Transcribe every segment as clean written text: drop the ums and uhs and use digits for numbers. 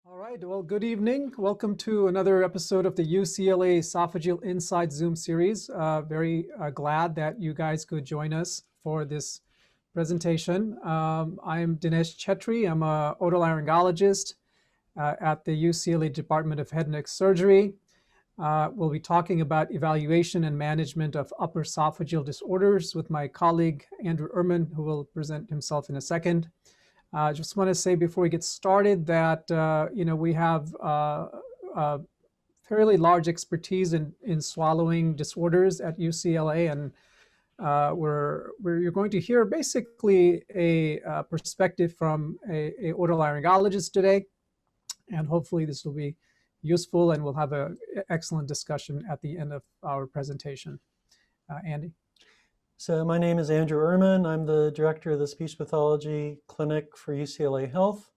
All right, well, good evening. Welcome to another episode of the UCLA Esophageal Inside Zoom series. Very glad that you guys could join us for this presentation. I'm Dinesh Chhetri. I'm an otolaryngologist at the UCLA Department of Head and Neck Surgery. We'll be talking about evaluation and management of upper esophageal disorders with my colleague, Andrew Erman, who will present himself in a second. I just want to say before we get started that we have fairly large expertise in swallowing disorders at UCLA, and you're going to hear basically a perspective from a otolaryngologist today, and hopefully this will be useful, and we'll have an excellent discussion at the end of our presentation. Andy. So my name is Andrew Erman. I'm the director of the Speech Pathology Clinic for UCLA Health.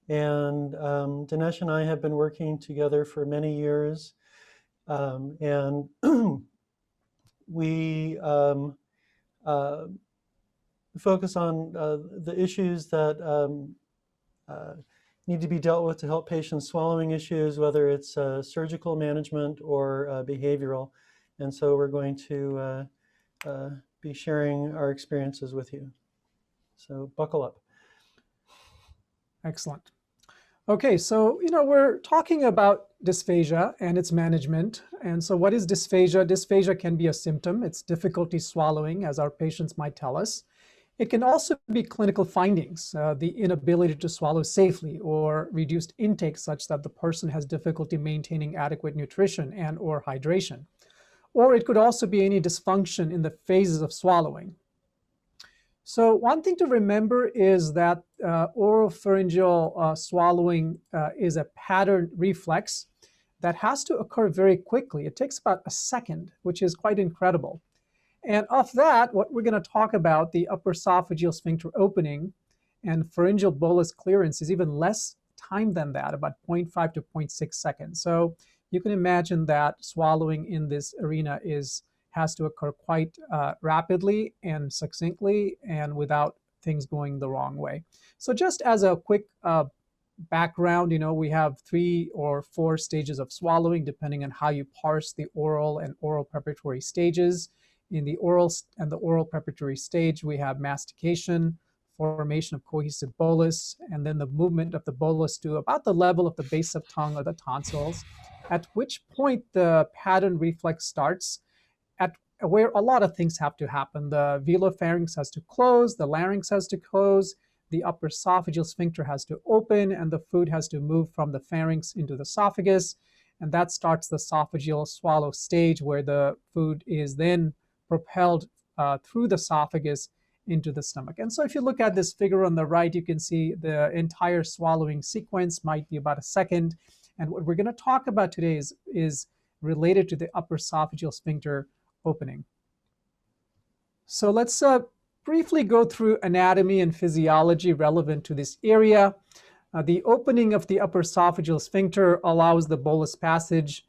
And Dinesh and I have been working together for many years. And we focus on the issues that need to be dealt with to help patients swallowing issues, whether it's surgical management or behavioral. And so we're going to be sharing our experiences with you. So buckle up. Excellent. Okay, so we're talking about dysphagia and its management. And so what is dysphagia? Dysphagia can be a symptom. It's difficulty swallowing, as our patients might tell us. It can also be clinical findings, the inability to swallow safely or reduced intake such that the person has difficulty maintaining adequate nutrition and or hydration. Or it could also be any dysfunction in the phases of swallowing. So one thing to remember is that oropharyngeal swallowing is a pattern reflex that has to occur very quickly. It takes about a second, which is quite incredible. And of that, what we're going to talk about, the upper esophageal sphincter opening and pharyngeal bolus clearance is even less time than that, about 0.5 to 0.6 seconds. So you can imagine that swallowing in this arena has to occur quite rapidly and succinctly and without things going the wrong way. So just as a quick background, we have 3 or 4 stages of swallowing depending on how you parse the oral and oral preparatory stages. In the oral and the oral preparatory stage, we have mastication, formation of cohesive bolus, and then the movement of the bolus to about the level of the base of tongue or the tonsils, at which point the pattern reflex starts, where a lot of things have to happen. The velopharynx has to close, the larynx has to close, the upper esophageal sphincter has to open, and the food has to move from the pharynx into the esophagus. And that starts the esophageal swallow stage, where the food is then propelled through the esophagus into the stomach. And so if you look at this figure on the right, you can see the entire swallowing sequence might be about a second. And what we're going to talk about today is related to the upper esophageal sphincter opening. So let's briefly go through anatomy and physiology relevant to this area. The opening of the upper esophageal sphincter allows the bolus passage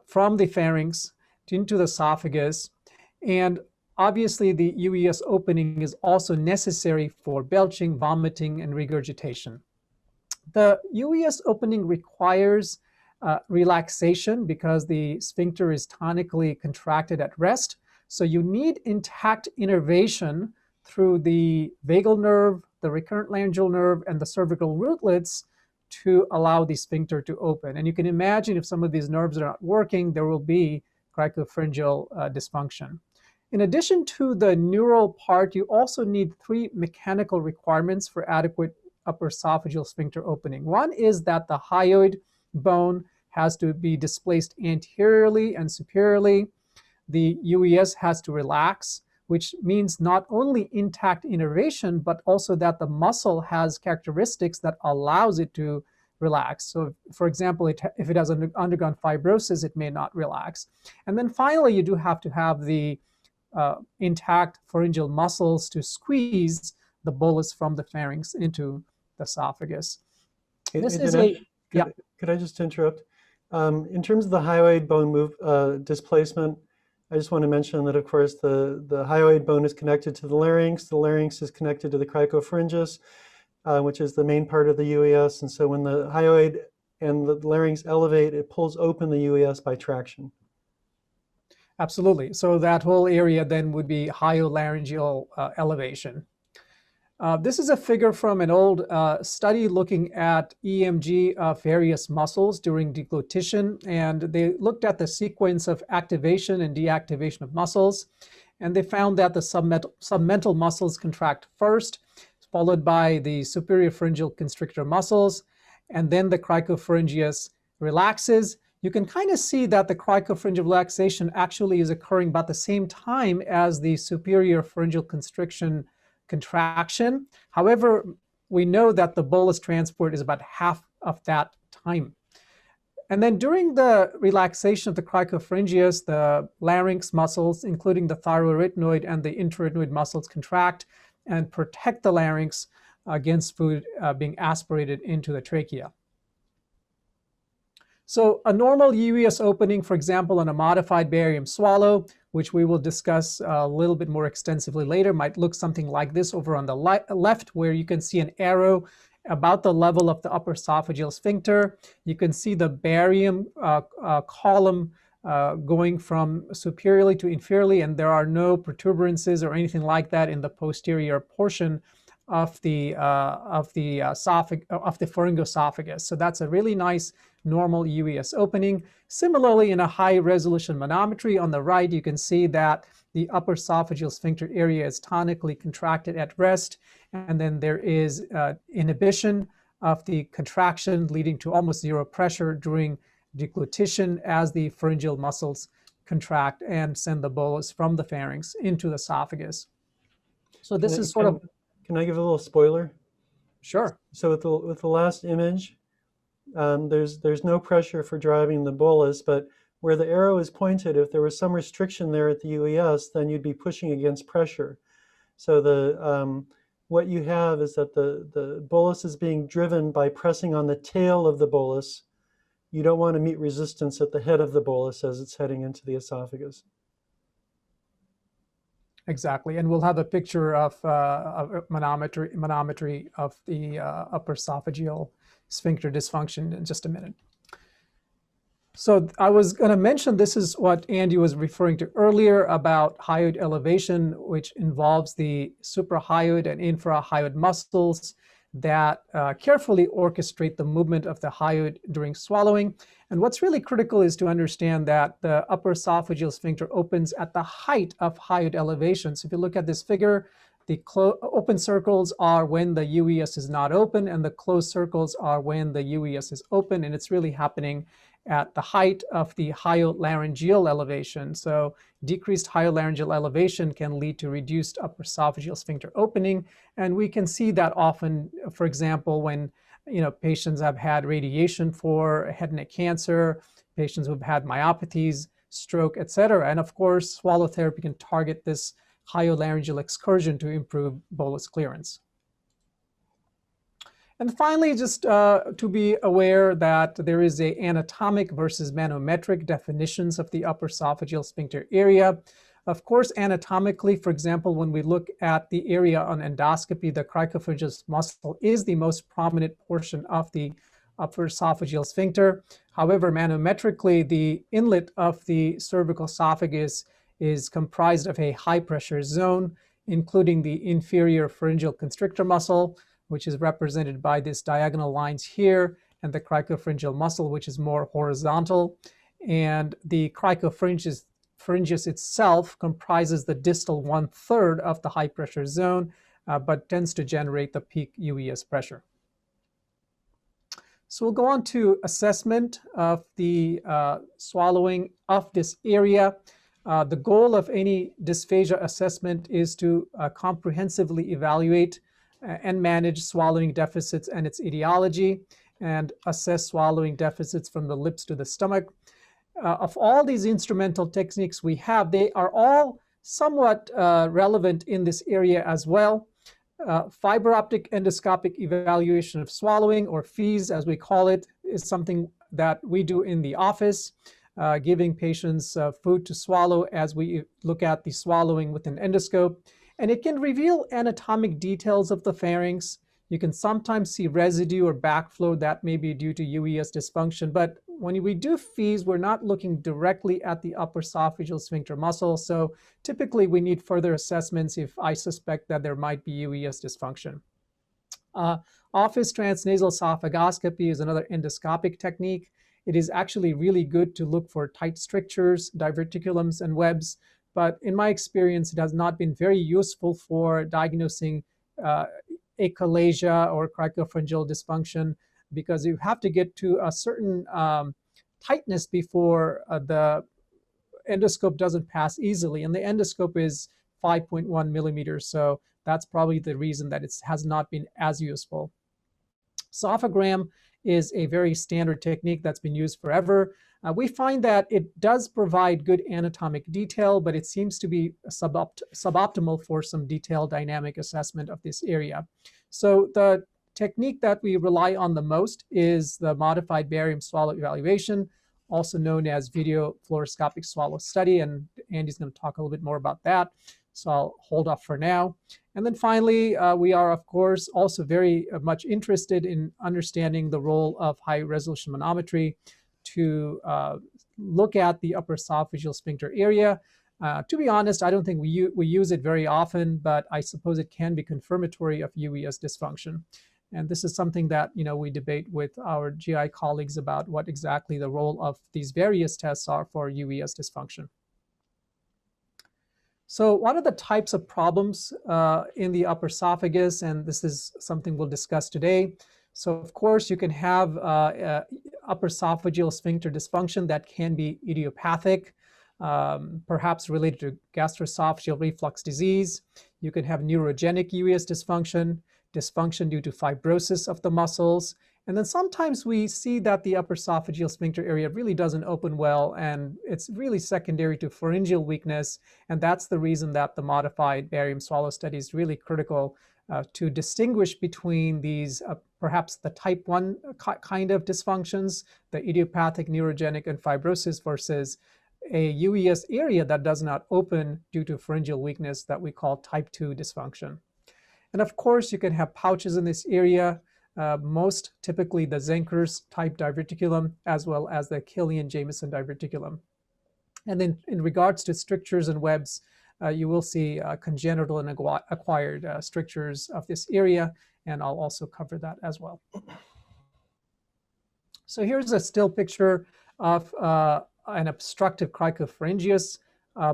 from the pharynx into the esophagus. And obviously, the UES opening is also necessary for belching, vomiting, and regurgitation. The UES opening requires relaxation because the sphincter is tonically contracted at rest. So you need intact innervation through the vagal nerve, the recurrent laryngeal nerve, and the cervical rootlets to allow the sphincter to open. And you can imagine if some of these nerves are not working, there will be cricopharyngeal dysfunction. In addition to the neural part, you also need 3 mechanical requirements for adequate upper esophageal sphincter opening. One is that the hyoid bone has to be displaced anteriorly and superiorly. The UES has to relax, which means not only intact innervation, but also that the muscle has characteristics that allows it to relax. So for example, if it has undergone fibrosis, it may not relax. And then finally, you do have to have the intact pharyngeal muscles to squeeze the bolus from the pharynx into the esophagus. This is could I just interrupt? In terms of the hyoid bone displacement, I just want to mention that, of course, the hyoid bone is connected to the larynx is connected to the cricopharyngeus. which is the main part of the UES. And so when the hyoid and the larynx elevate, it pulls open the UES by traction. Absolutely. So that whole area then would be hyolaryngeal elevation. This is a figure from an old study looking at EMG of various muscles during deglutition, and they looked at the sequence of activation and deactivation of muscles, and they found that the submental muscles contract first, followed by the superior pharyngeal constrictor muscles, and then the cricopharyngeus relaxes. You can kind of see that the cricopharyngeal relaxation actually is occurring about the same time as the superior pharyngeal constriction contraction. However, we know that the bolus transport is about half of that time. And then during the relaxation of the cricopharyngeus, the larynx muscles, including the thyroarytenoid and the intrarytenoid muscles, contract and protect the larynx against food being aspirated into the trachea. So a normal UES opening, for example, on a modified barium swallow, which we will discuss a little bit more extensively later, might look something like this over on the left, where you can see an arrow about the level of the upper esophageal sphincter. You can see the barium column going from superiorly to inferiorly, and there are no protuberances or anything like that in the posterior portion of the pharyngoesophagus. So that's a really nice normal UES opening. Similarly, in a high-resolution manometry on the right, you can see that the upper esophageal sphincter area is tonically contracted at rest, and then there is inhibition of the contraction, leading to almost zero pressure during deglutition as the pharyngeal muscles contract and send the bolus from the pharynx into the esophagus. So this is sort of... Can I give a little spoiler? Sure. So with the last image, there's no pressure for driving the bolus, but where the arrow is pointed, if there was some restriction there at the UES, then you'd be pushing against pressure. So what you have is that the bolus is being driven by pressing on the tail of the bolus. You don't want to meet resistance at the head of the bolus as it's heading into the esophagus. Exactly, and we'll have a picture of a manometry of the upper esophageal sphincter dysfunction in just a minute. So I was going to mention, this is what Andy was referring to earlier about hyoid elevation, which involves the suprahyoid and infrahyoid muscles that carefully orchestrate the movement of the hyoid during swallowing. And what's really critical is to understand that the upper esophageal sphincter opens at the height of hyoid elevation. So if you look at this figure, the open circles are when the UES is not open, and the closed circles are when the UES is open, and it's really happening at the height of the hyolaryngeal elevation. So decreased hyolaryngeal elevation can lead to reduced upper esophageal sphincter opening, and we can see that often, for example, when patients have had radiation for head and neck cancer, patients who've had myopathies, stroke, etc. And of course, swallow therapy can target this hyolaryngeal excursion to improve bolus clearance. And finally, just to be aware that there is an anatomic versus manometric definitions of the upper esophageal sphincter area. Of course, anatomically, for example, when we look at the area on endoscopy, the cricopharyngeal muscle is the most prominent portion of the upper esophageal sphincter. However, manometrically, the inlet of the cervical esophagus is comprised of a high-pressure zone, including the inferior pharyngeal constrictor muscle, which is represented by these diagonal lines here, and the cricopharyngeal muscle, which is more horizontal. And the cricopharyngeus itself comprises the distal 1/3 of the high-pressure zone, but tends to generate the peak UES pressure. So we'll go on to assessment of the swallowing of this area. The goal of any dysphagia assessment is to comprehensively evaluate and manage swallowing deficits and its etiology, and assess swallowing deficits from the lips to the stomach. Of all these instrumental techniques we have, they are all somewhat relevant in this area as well. Fiber optic endoscopic evaluation of swallowing, or FEES as we call it, is something that we do in the office, giving patients food to swallow as we look at the swallowing with an endoscope. And it can reveal anatomic details of the pharynx. You can sometimes see residue or backflow that may be due to UES dysfunction, but when we do FEES, we're not looking directly at the upper esophageal sphincter muscle, so typically we need further assessments if I suspect that there might be UES dysfunction. Office transnasal esophagoscopy is another endoscopic technique. It is actually really good to look for tight strictures, diverticulums, and webs, but in my experience, it has not been very useful for diagnosing achalasia or cricopharyngeal dysfunction, because you have to get to a certain tightness before the endoscope doesn't pass easily, and the endoscope is 5.1 millimeters, so that's probably the reason that it has not been as useful. Sophogram is a very standard technique that's been used forever. We find that it does provide good anatomic detail, but it seems to be suboptimal for some detailed dynamic assessment of this area. So the technique that we rely on the most is the modified barium swallow evaluation, also known as video fluoroscopic swallow study, and Andy's going to talk a little bit more about that. So I'll hold off for now. And then finally, we are, of course, also very much interested in understanding the role of high-resolution manometry to look at the upper esophageal sphincter area. To be honest, I don't think we use it very often, but I suppose it can be confirmatory of UES dysfunction. And this is something that we debate with our GI colleagues about what exactly the role of these various tests are for UES dysfunction. So what are the types of problems in the upper esophagus? And this is something we'll discuss today. So of course, you can have upper esophageal sphincter dysfunction that can be idiopathic, perhaps related to gastroesophageal reflux disease. You can have neurogenic UES dysfunction, dysfunction due to fibrosis of the muscles. And then sometimes we see that the upper esophageal sphincter area really doesn't open well, and it's really secondary to pharyngeal weakness. And that's the reason that the modified barium swallow study is really critical to distinguish between these, perhaps the type 1 kind of dysfunctions, the idiopathic, neurogenic, and fibrosis, versus a UES area that does not open due to pharyngeal weakness that we call type 2 dysfunction. And of course, you can have pouches in this area, most typically the Zenker's type diverticulum, as well as the Killian Jamieson diverticulum. And then in regards to strictures and webs, you will see congenital and acquired strictures of this area, and I'll also cover that as well. So here's a still picture of an obstructive cricopharyngeus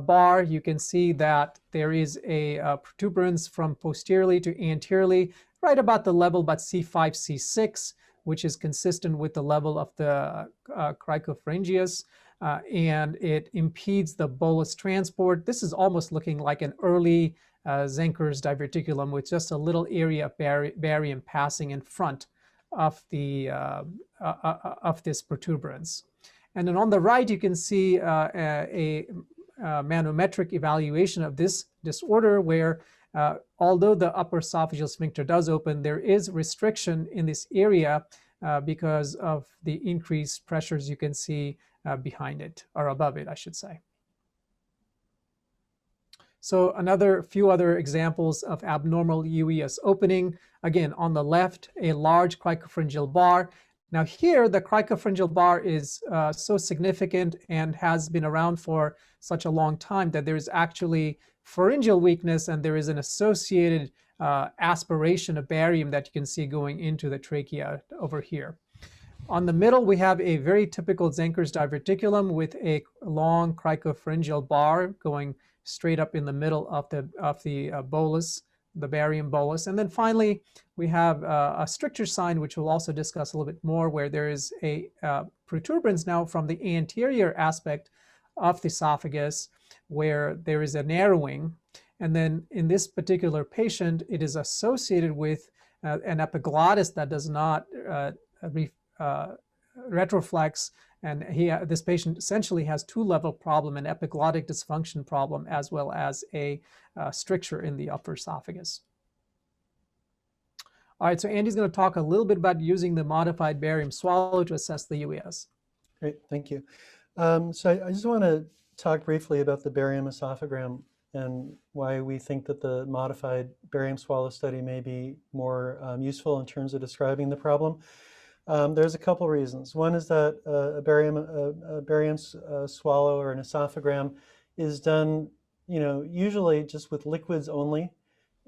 bar. You can see that there is a protuberance from posteriorly to anteriorly, right about the level about C5, C6, which is consistent with the level of the cricopharyngeus, and it impedes the bolus transport. This is almost looking like an early Zenker's diverticulum with just a little area of barium passing in front of the of this protuberance. And then on the right, you can see a manometric evaluation of this disorder where although the upper esophageal sphincter does open, there is restriction in this area because of the increased pressures you can see behind it, or above it, I should say. So few other examples of abnormal UES opening. Again, on the left, a large cricopharyngeal bar. Now here, the cricopharyngeal bar is so significant and has been around for such a long time that there is actually pharyngeal weakness, and there is an associated aspiration of barium that you can see going into the trachea over here. On the middle, we have a very typical Zenker's diverticulum with a long cricopharyngeal bar going straight up in the middle of the bolus, the barium bolus. And then finally, we have a stricture sign, which we'll also discuss a little bit more, where there is a protuberance now from the anterior aspect of the esophagus, where there is a narrowing. And then in this particular patient, it is associated with an epiglottis that does not retroflex. And this patient essentially has two-level problem, an epiglottic dysfunction problem, as well as a stricture in the upper esophagus. All right, so Andy's going to talk a little bit about using the modified barium swallow to assess the UES. Great, thank you. So I just want to talk briefly about the barium esophagram and why we think that the modified barium swallow study may be more useful in terms of describing the problem. There's a couple reasons. One is that a barium swallow or an esophagram is done, usually just with liquids only,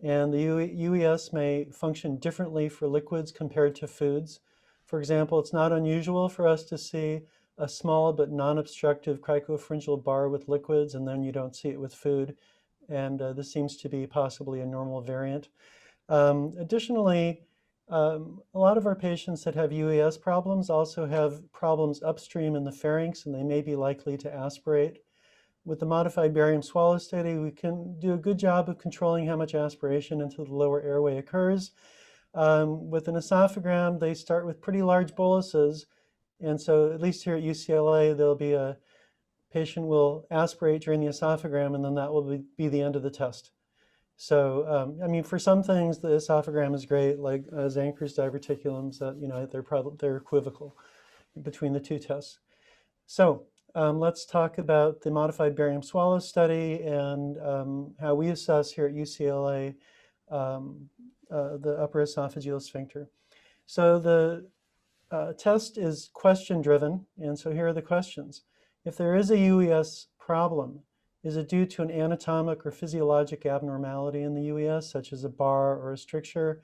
and the UES may function differently for liquids compared to foods. For example, it's not unusual for us to see a small but non-obstructive cricopharyngeal bar with liquids, and then you don't see it with food. And this seems to be possibly a normal variant. Additionally, a lot of our patients that have UES problems also have problems upstream in the pharynx, and they may be likely to aspirate. With the modified barium swallow study, we can do a good job of controlling how much aspiration into the lower airway occurs. With an esophagram, they start with pretty large boluses, and so at least here at UCLA, there'll be a patient will aspirate during the esophagram, and then that will be the end of the test. So, I mean, for some things, the esophagram is great, like Zenker's diverticulums, that, they're equivocal between the two tests. So let's talk about the modified barium swallow study and how we assess here at UCLA the upper esophageal sphincter. So the test is question-driven, and so here are the questions. If there is a UES problem, is it due to an anatomic or physiologic abnormality in the UES, such as a bar or a stricture?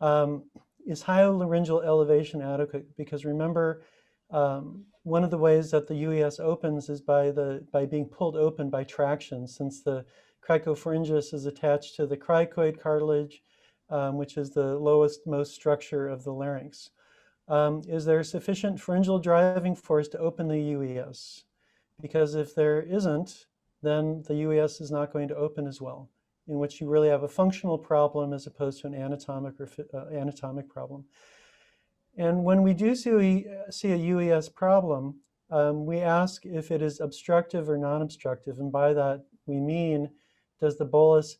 Is hyolaryngeal elevation adequate? Because remember, one of the ways that the UES opens is by being pulled open by traction, since the cricopharyngeus is attached to the cricoid cartilage, which is the most structure of the larynx. Is there sufficient pharyngeal driving force to open the UES? Because if there isn't, then the UES is not going to open as well, in which you really have a functional problem as opposed to an anatomic problem. And when we do see a UES problem, we ask if it is obstructive or non-obstructive. And by that, we mean, does the bolus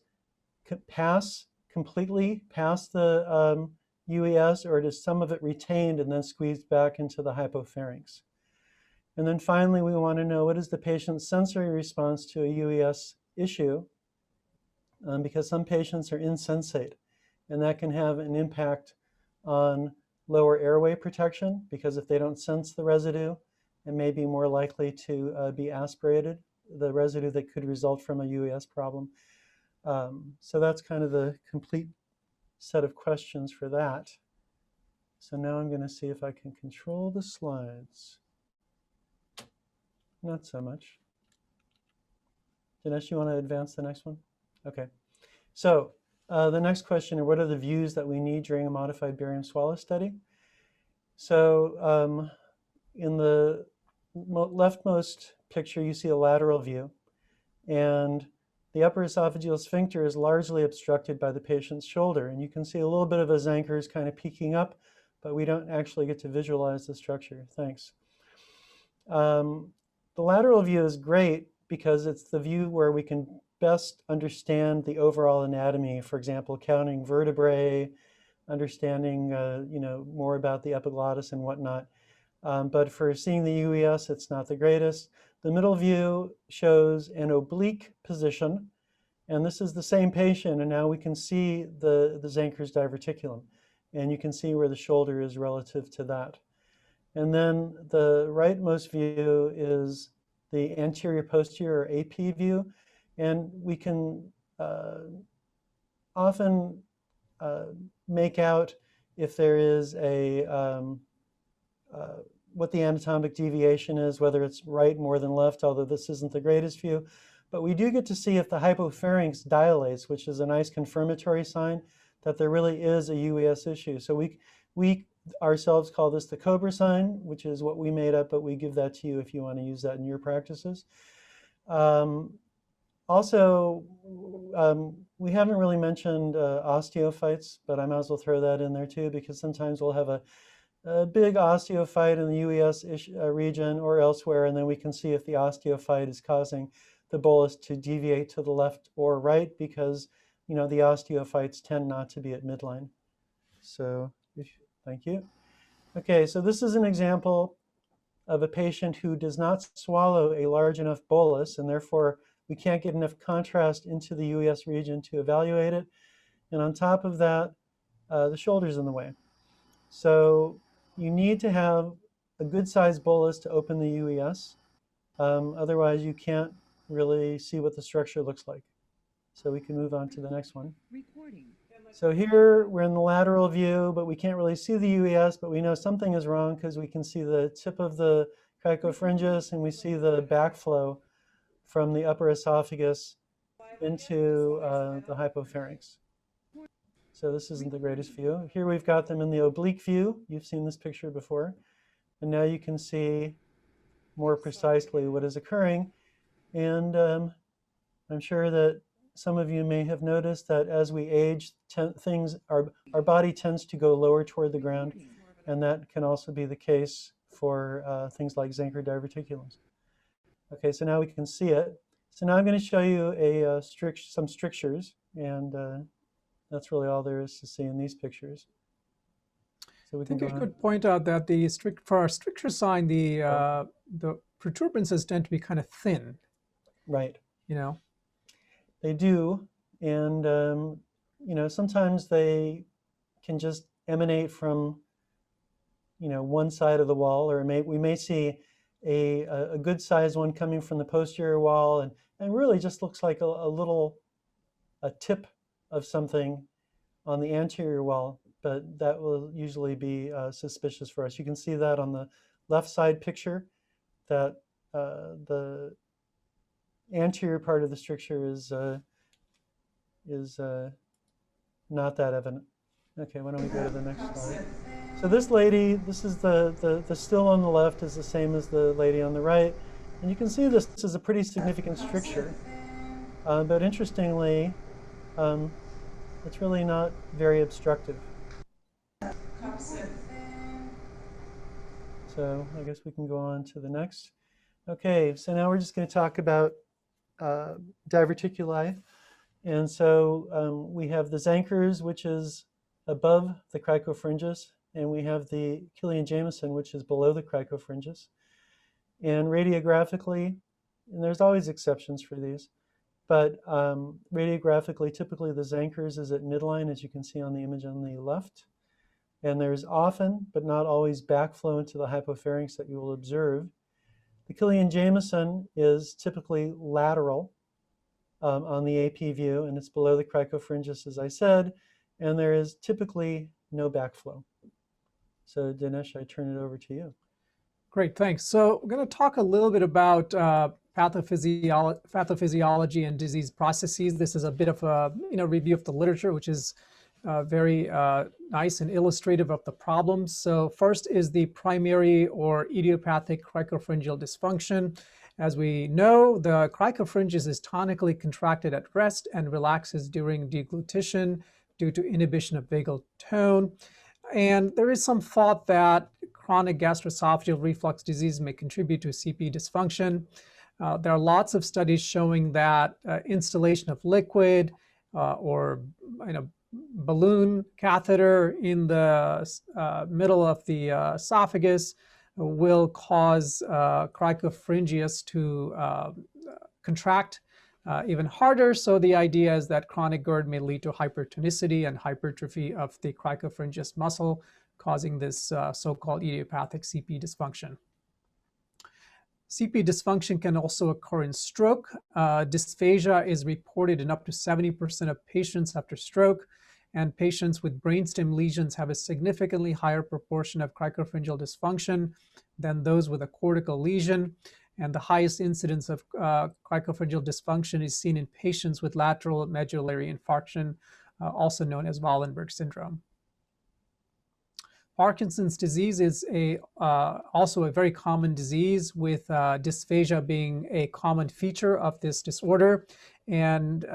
completely pass the UES, or does some of it retained and then squeezed back into the hypopharynx? And then finally, we want to know, what is the patient's sensory response to a UES issue? Because some patients are insensate, and that can have an impact on lower airway protection, because if they don't sense the residue, it may be more likely to be aspirated, the residue that could result from a UES problem. So that's kind of the complete set of questions for that. So now I'm going to see if I can control the slides. Not so much. Dinesh, you want to advance the next one? Okay. So the next question, what are the views that we need during a modified barium swallow study? So in the leftmost picture, you see a lateral view, and the upper esophageal sphincter is largely obstructed by the patient's shoulder. And you can see a little bit of a Zenker's kind of peeking up, but we don't actually get to visualize the structure. Thanks. The lateral view is great because it's the view where we can best understand the overall anatomy. For example, counting vertebrae, understanding more about the epiglottis and whatnot. But for seeing the UES, it's not the greatest. The middle view shows an oblique position, and this is the same patient, and now we can see the Zenker's diverticulum, and you can see where the shoulder is relative to that. And then the rightmost view is the anterior posterior or AP view, and we can often make out if there is what the anatomic deviation is, whether it's right more than left, although this isn't the greatest view. But we do get to see if the hypopharynx dilates, which is a nice confirmatory sign that there really is a UES issue. So we ourselves call this the Cobra sign, which is what we made up, but we give that to you if you want to use that in your practices. Also, we haven't really mentioned osteophytes, but I might as well throw that in there too, because sometimes we'll have a big osteophyte in the UES region or elsewhere, and then we can see if the osteophyte is causing the bolus to deviate to the left or right, because the osteophytes tend not to be at midline. So thank you. Okay, so this is an example of a patient who does not swallow a large enough bolus, and therefore We can't get enough contrast into the UES region to evaluate it. And on top of that, the shoulder's in the way. So you need to have a good sized bolus to open the UES. Otherwise, you can't really see what the structure looks like. So we can move on to the next one. So here we're in the lateral view, but we can't really see the UES, but we know something is wrong because we can see the tip of the cricopharyngeus and we see the backflow from the upper esophagus into the hypopharynx. So this isn't the greatest view. Here we've got them in the oblique view. You've seen this picture before. And now you can see more precisely what is occurring. And I'm sure that some of you may have noticed that as we age, our body tends to go lower toward the ground, and that can also be the case for things like Zenker diverticulums. Okay, so now we can see it. So now I'm going to show you some strictures, and that's really all there is to see in these pictures. So we can I think I could point out that for our stricture sign, the protuberances tend to be kind of thin. Right. You know. They do, and you know, sometimes they can just emanate from, you know, one side of the wall, or we may see a good sized one coming from the posterior wall, and really just looks like a tip of something on the anterior wall, but that will usually be suspicious for us. You can see that on the left side picture, that the anterior part of the stricture is not that evident. Okay, why don't we go to the next slide? So this lady, this is the still on the left is the same as the lady on the right, and you can see this is a pretty significant stricture, but interestingly, it's really not very obstructive. So I guess we can go on to the next. Okay, so now we're just going to talk about diverticuli. And so we have the Zenkers, which is above the cricopharyngeus, and we have the Killian Jamieson, which is below the cricopharyngeus. And radiographically, and there's always exceptions for these, but radiographically, typically the Zenkers is at midline, as you can see on the image on the left. And there's often, but not always, backflow into the hypopharynx that you will observe. The Killian Jamieson is typically lateral on the AP view, and it's below the cricopharyngeus, as I said, and there is typically no backflow. So Dinesh, I turn it over to you. Great, thanks. So we're going to talk a little bit about pathophysiology and disease processes. This is a bit of a review of the literature, which is very nice and illustrative of the problems. So first is the primary or idiopathic cricopharyngeal dysfunction. As we know, the cricopharyngeus is tonically contracted at rest and relaxes during deglutition due to inhibition of vagal tone. And there is some thought that chronic gastroesophageal reflux disease may contribute to CP dysfunction. There are lots of studies showing that installation of liquid or balloon catheter in the middle of the esophagus will cause cricopharyngeus to contract even harder. So the idea is that chronic GERD may lead to hypertonicity and hypertrophy of the cricopharyngeus muscle, causing this so-called idiopathic CP dysfunction. CP dysfunction can also occur in stroke. Dysphagia is reported in up to 70% of patients after stroke, and patients with brainstem lesions have a significantly higher proportion of cricopharyngeal dysfunction than those with a cortical lesion. And the highest incidence of cricopharyngeal dysfunction is seen in patients with lateral medullary infarction, also known as Wallenberg syndrome. Parkinson's disease is also a very common disease, with dysphagia being a common feature of this disorder. And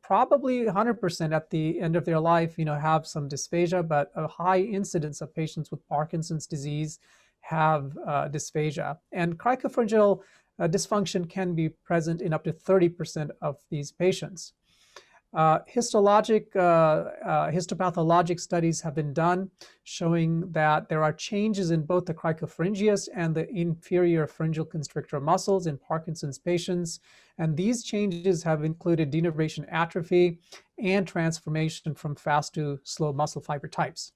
probably 100% at the end of their life, have some dysphagia, but a high incidence of patients with Parkinson's disease have dysphagia. And cricopharyngeal dysfunction can be present in up to 30% of these patients. Histopathologic studies have been done showing that there are changes in both the cricopharyngeus and the inferior pharyngeal constrictor muscles in Parkinson's patients. And these changes have included denervation atrophy and transformation from fast to slow muscle fiber types.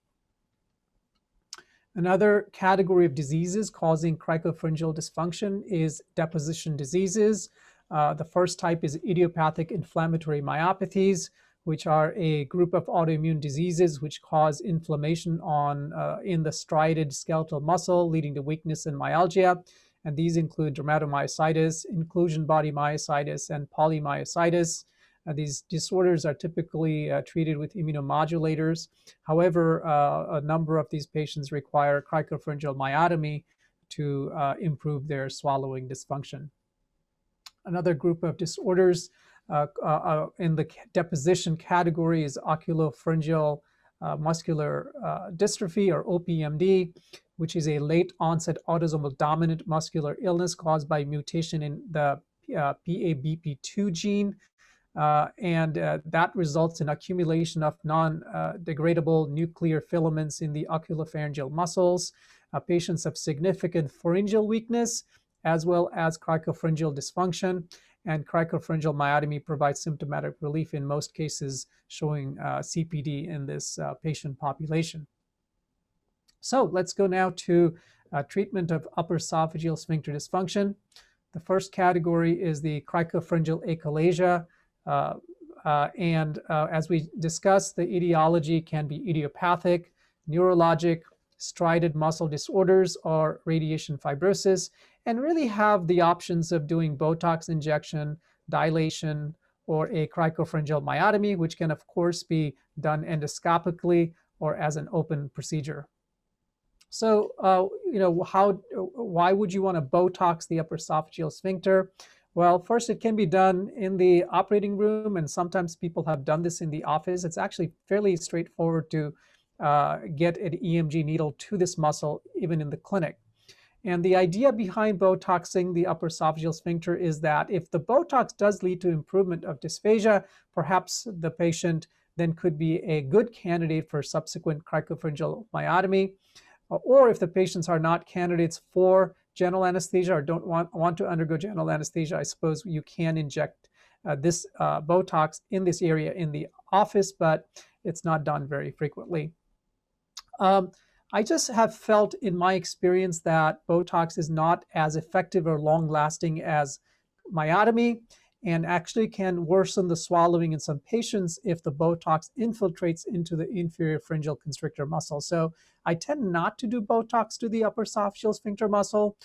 Another category of diseases causing cricopharyngeal dysfunction is deposition diseases. The first type is idiopathic inflammatory myopathies, which are a group of autoimmune diseases which cause inflammation in the striated skeletal muscle, leading to weakness and myalgia. And these include dermatomyositis, inclusion body myositis, and polymyositis. These disorders are typically treated with immunomodulators. However, a number of these patients require cricopharyngeal myotomy to improve their swallowing dysfunction. Another group of disorders in the deposition category is oculopharyngeal muscular dystrophy, or OPMD, which is a late onset autosomal dominant muscular illness caused by mutation in the PABP2 gene. That results in accumulation of non-degradable nuclear filaments in the oculopharyngeal muscles. Patients have significant pharyngeal weakness as well as cricopharyngeal dysfunction, and cricopharyngeal myotomy provides symptomatic relief in most cases, showing CPD in this patient population. So let's go now to treatment of upper esophageal sphincter dysfunction. The first category is the cricopharyngeal achalasia. As we discussed, the etiology can be idiopathic, neurologic, striated muscle disorders, or radiation fibrosis, and really have the options of doing Botox injection, dilation, or a cricopharyngeal myotomy, which can of course be done endoscopically or as an open procedure. So, why would you want to Botox the upper esophageal sphincter? Well, first, it can be done in the operating room, and sometimes people have done this in the office. It's actually fairly straightforward to get an EMG needle to this muscle, even in the clinic. And the idea behind Botoxing the upper esophageal sphincter is that if the Botox does lead to improvement of dysphagia, perhaps the patient then could be a good candidate for subsequent cricopharyngeal myotomy. Or if the patients are not candidates for general anesthesia or don't want to undergo general anesthesia, I suppose you can inject this Botox in this area in the office, but it's not done very frequently. I just have felt in my experience that Botox is not as effective or long-lasting as myotomy, and actually can worsen the swallowing in some patients if the Botox infiltrates into the inferior pharyngeal constrictor muscle. So I tend not to do Botox to the upper esophageal sphincter muscle.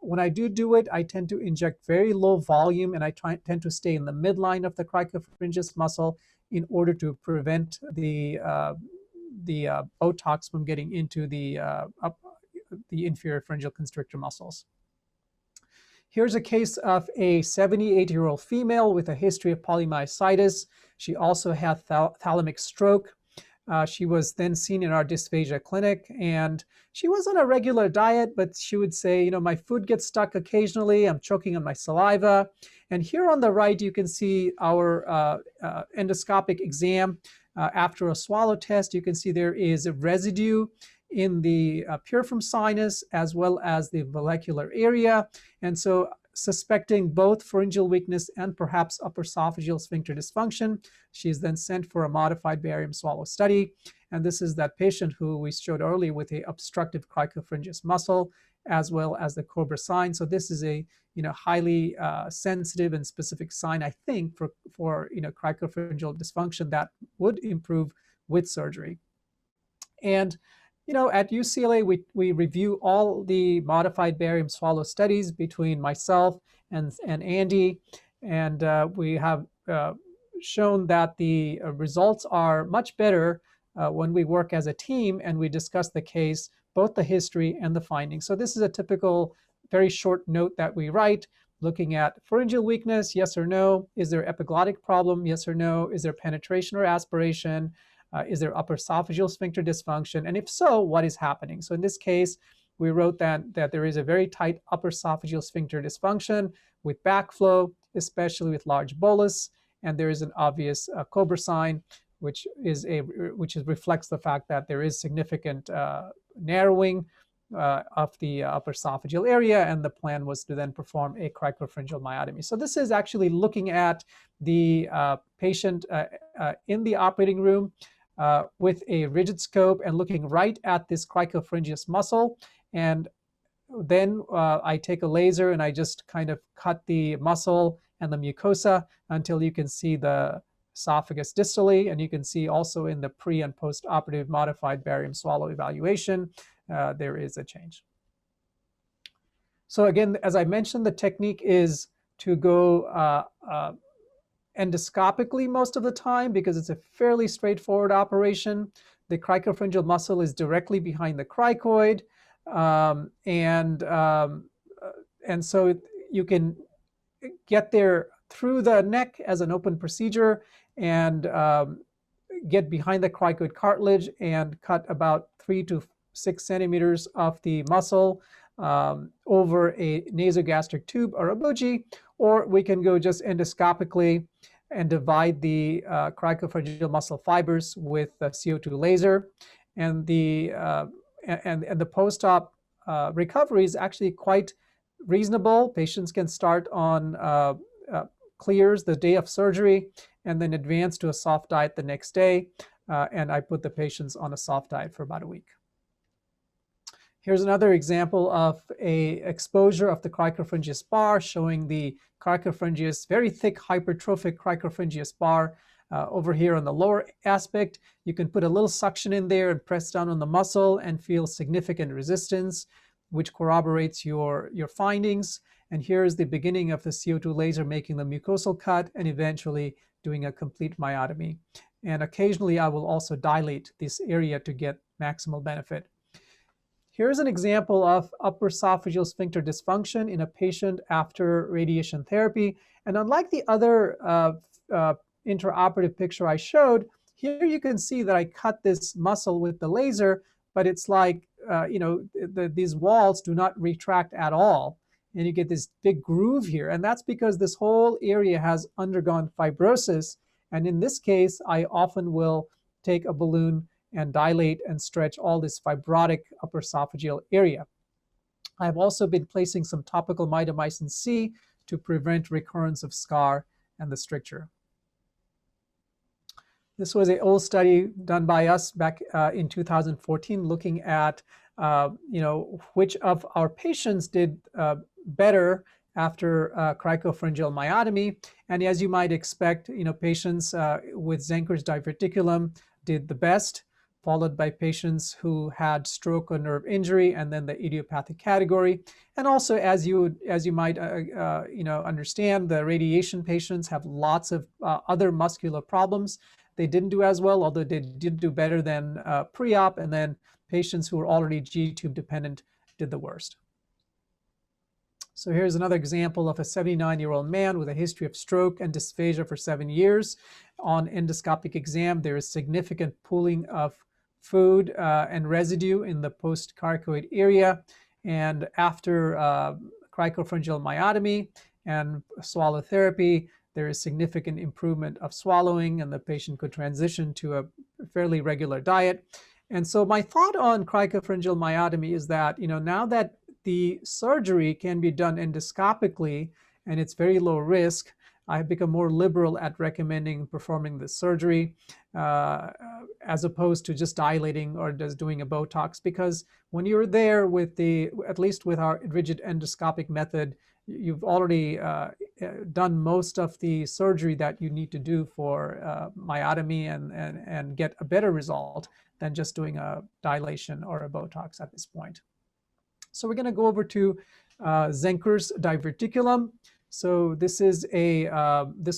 When I do it, I tend to inject very low volume, and I tend to stay in the midline of the cricopharyngeus muscle in order to prevent the Botox from getting into the inferior pharyngeal constrictor muscles. Here's a case of a 78-year-old female with a history of polymyositis. She also had thalamic stroke. She was then seen in our dysphagia clinic, and she was on a regular diet, but she would say, my food gets stuck occasionally. I'm choking on my saliva. And here on the right, you can see our endoscopic exam. After a swallow test, you can see there is a residue in the piriform sinus as well as the molecular area. And so suspecting both pharyngeal weakness and perhaps upper esophageal sphincter dysfunction, she is then sent for a modified barium swallow study. And this is that patient who we showed earlier with a obstructive cricopharyngeus muscle as well as the Cobra sign. So this is a highly sensitive and specific sign, I think, for cricopharyngeal dysfunction that would improve with surgery. And at UCLA, we review all the modified barium swallow studies between myself and Andy, and we have shown that the results are much better when we work as a team and we discuss the case, both the history and the findings. So this is a typical very short note that we write, looking at pharyngeal weakness, yes or no. Is there epiglottic problem, yes or no? Is there penetration or aspiration? Is there upper esophageal sphincter dysfunction? And if so, what is happening? So in this case, we wrote that there is a very tight upper esophageal sphincter dysfunction with backflow, especially with large bolus. and there is an obvious Cobra sign, which reflects the fact that there is significant narrowing of the upper esophageal area, and the plan was to then perform a cricopharyngeal myotomy. So this is actually looking at the patient in the operating room with a rigid scope and looking right at this cricopharyngeus muscle. And then I take a laser and I just kind of cut the muscle and the mucosa until you can see the esophagus distally, and you can see also in the pre and post-operative modified barium swallow evaluation, there is a change. So again, as I mentioned, the technique is to go endoscopically most of the time because it's a fairly straightforward operation. The cricopharyngeal muscle is directly behind the cricoid, and so you can get there through the neck as an open procedure and get behind the cricoid cartilage and cut about 3 to 6 centimeters of the muscle over a nasogastric tube or a bougie, or we can go just endoscopically and divide the cricopharyngeal muscle fibers with a CO2 laser. And the post-op recovery is actually quite reasonable. Patients can start on clears the day of surgery and then advance to a soft diet the next day. And I put the patients on a soft diet for about a week. Here's another example of a exposure of the cricopharyngeus bar showing the cricopharyngeus, very thick hypertrophic cricopharyngeus bar. Over here on the lower aspect, you can put a little suction in there and press down on the muscle and feel significant resistance, which corroborates your findings. And here is the beginning of the CO2 laser making the mucosal cut and eventually doing a complete myotomy. And occasionally I will also dilate this area to get maximal benefit. Here's an example of upper esophageal sphincter dysfunction in a patient after radiation therapy. And unlike the other intraoperative picture I showed, here you can see that I cut this muscle with the laser, but it's like, these walls do not retract at all. And you get this big groove here. And that's because this whole area has undergone fibrosis. And in this case, I often will take a balloon and dilate and stretch all this fibrotic upper esophageal area. I've also been placing some topical mitomycin C to prevent recurrence of scar and the stricture. This was an old study done by us back in 2014, looking at which of our patients did better after cricopharyngeal myotomy. And as you might expect, patients with Zenker's diverticulum did the best, followed by patients who had stroke or nerve injury, and then the idiopathic category. And also, as you might understand, the radiation patients have lots of other muscular problems. They didn't do as well, although they did do better than pre-op, and then patients who were already G-tube dependent did the worst. So here's another example of a 79-year-old man with a history of stroke and dysphagia for 7 years. On endoscopic exam, there is significant pooling of food and residue in the post-cricoid area. And after cricopharyngeal myotomy and swallow therapy, there is significant improvement of swallowing, and the patient could transition to a fairly regular diet. And so my thought on cricopharyngeal myotomy is that, now that the surgery can be done endoscopically and it's very low risk, I have become more liberal at recommending performing the surgery as opposed to just dilating or just doing a Botox, because when you're there with at least with our rigid endoscopic method, you've already done most of the surgery that you need to do for myotomy and get a better result than just doing a dilation or a Botox at this point. So we're going to go over to Zenker's diverticulum. So this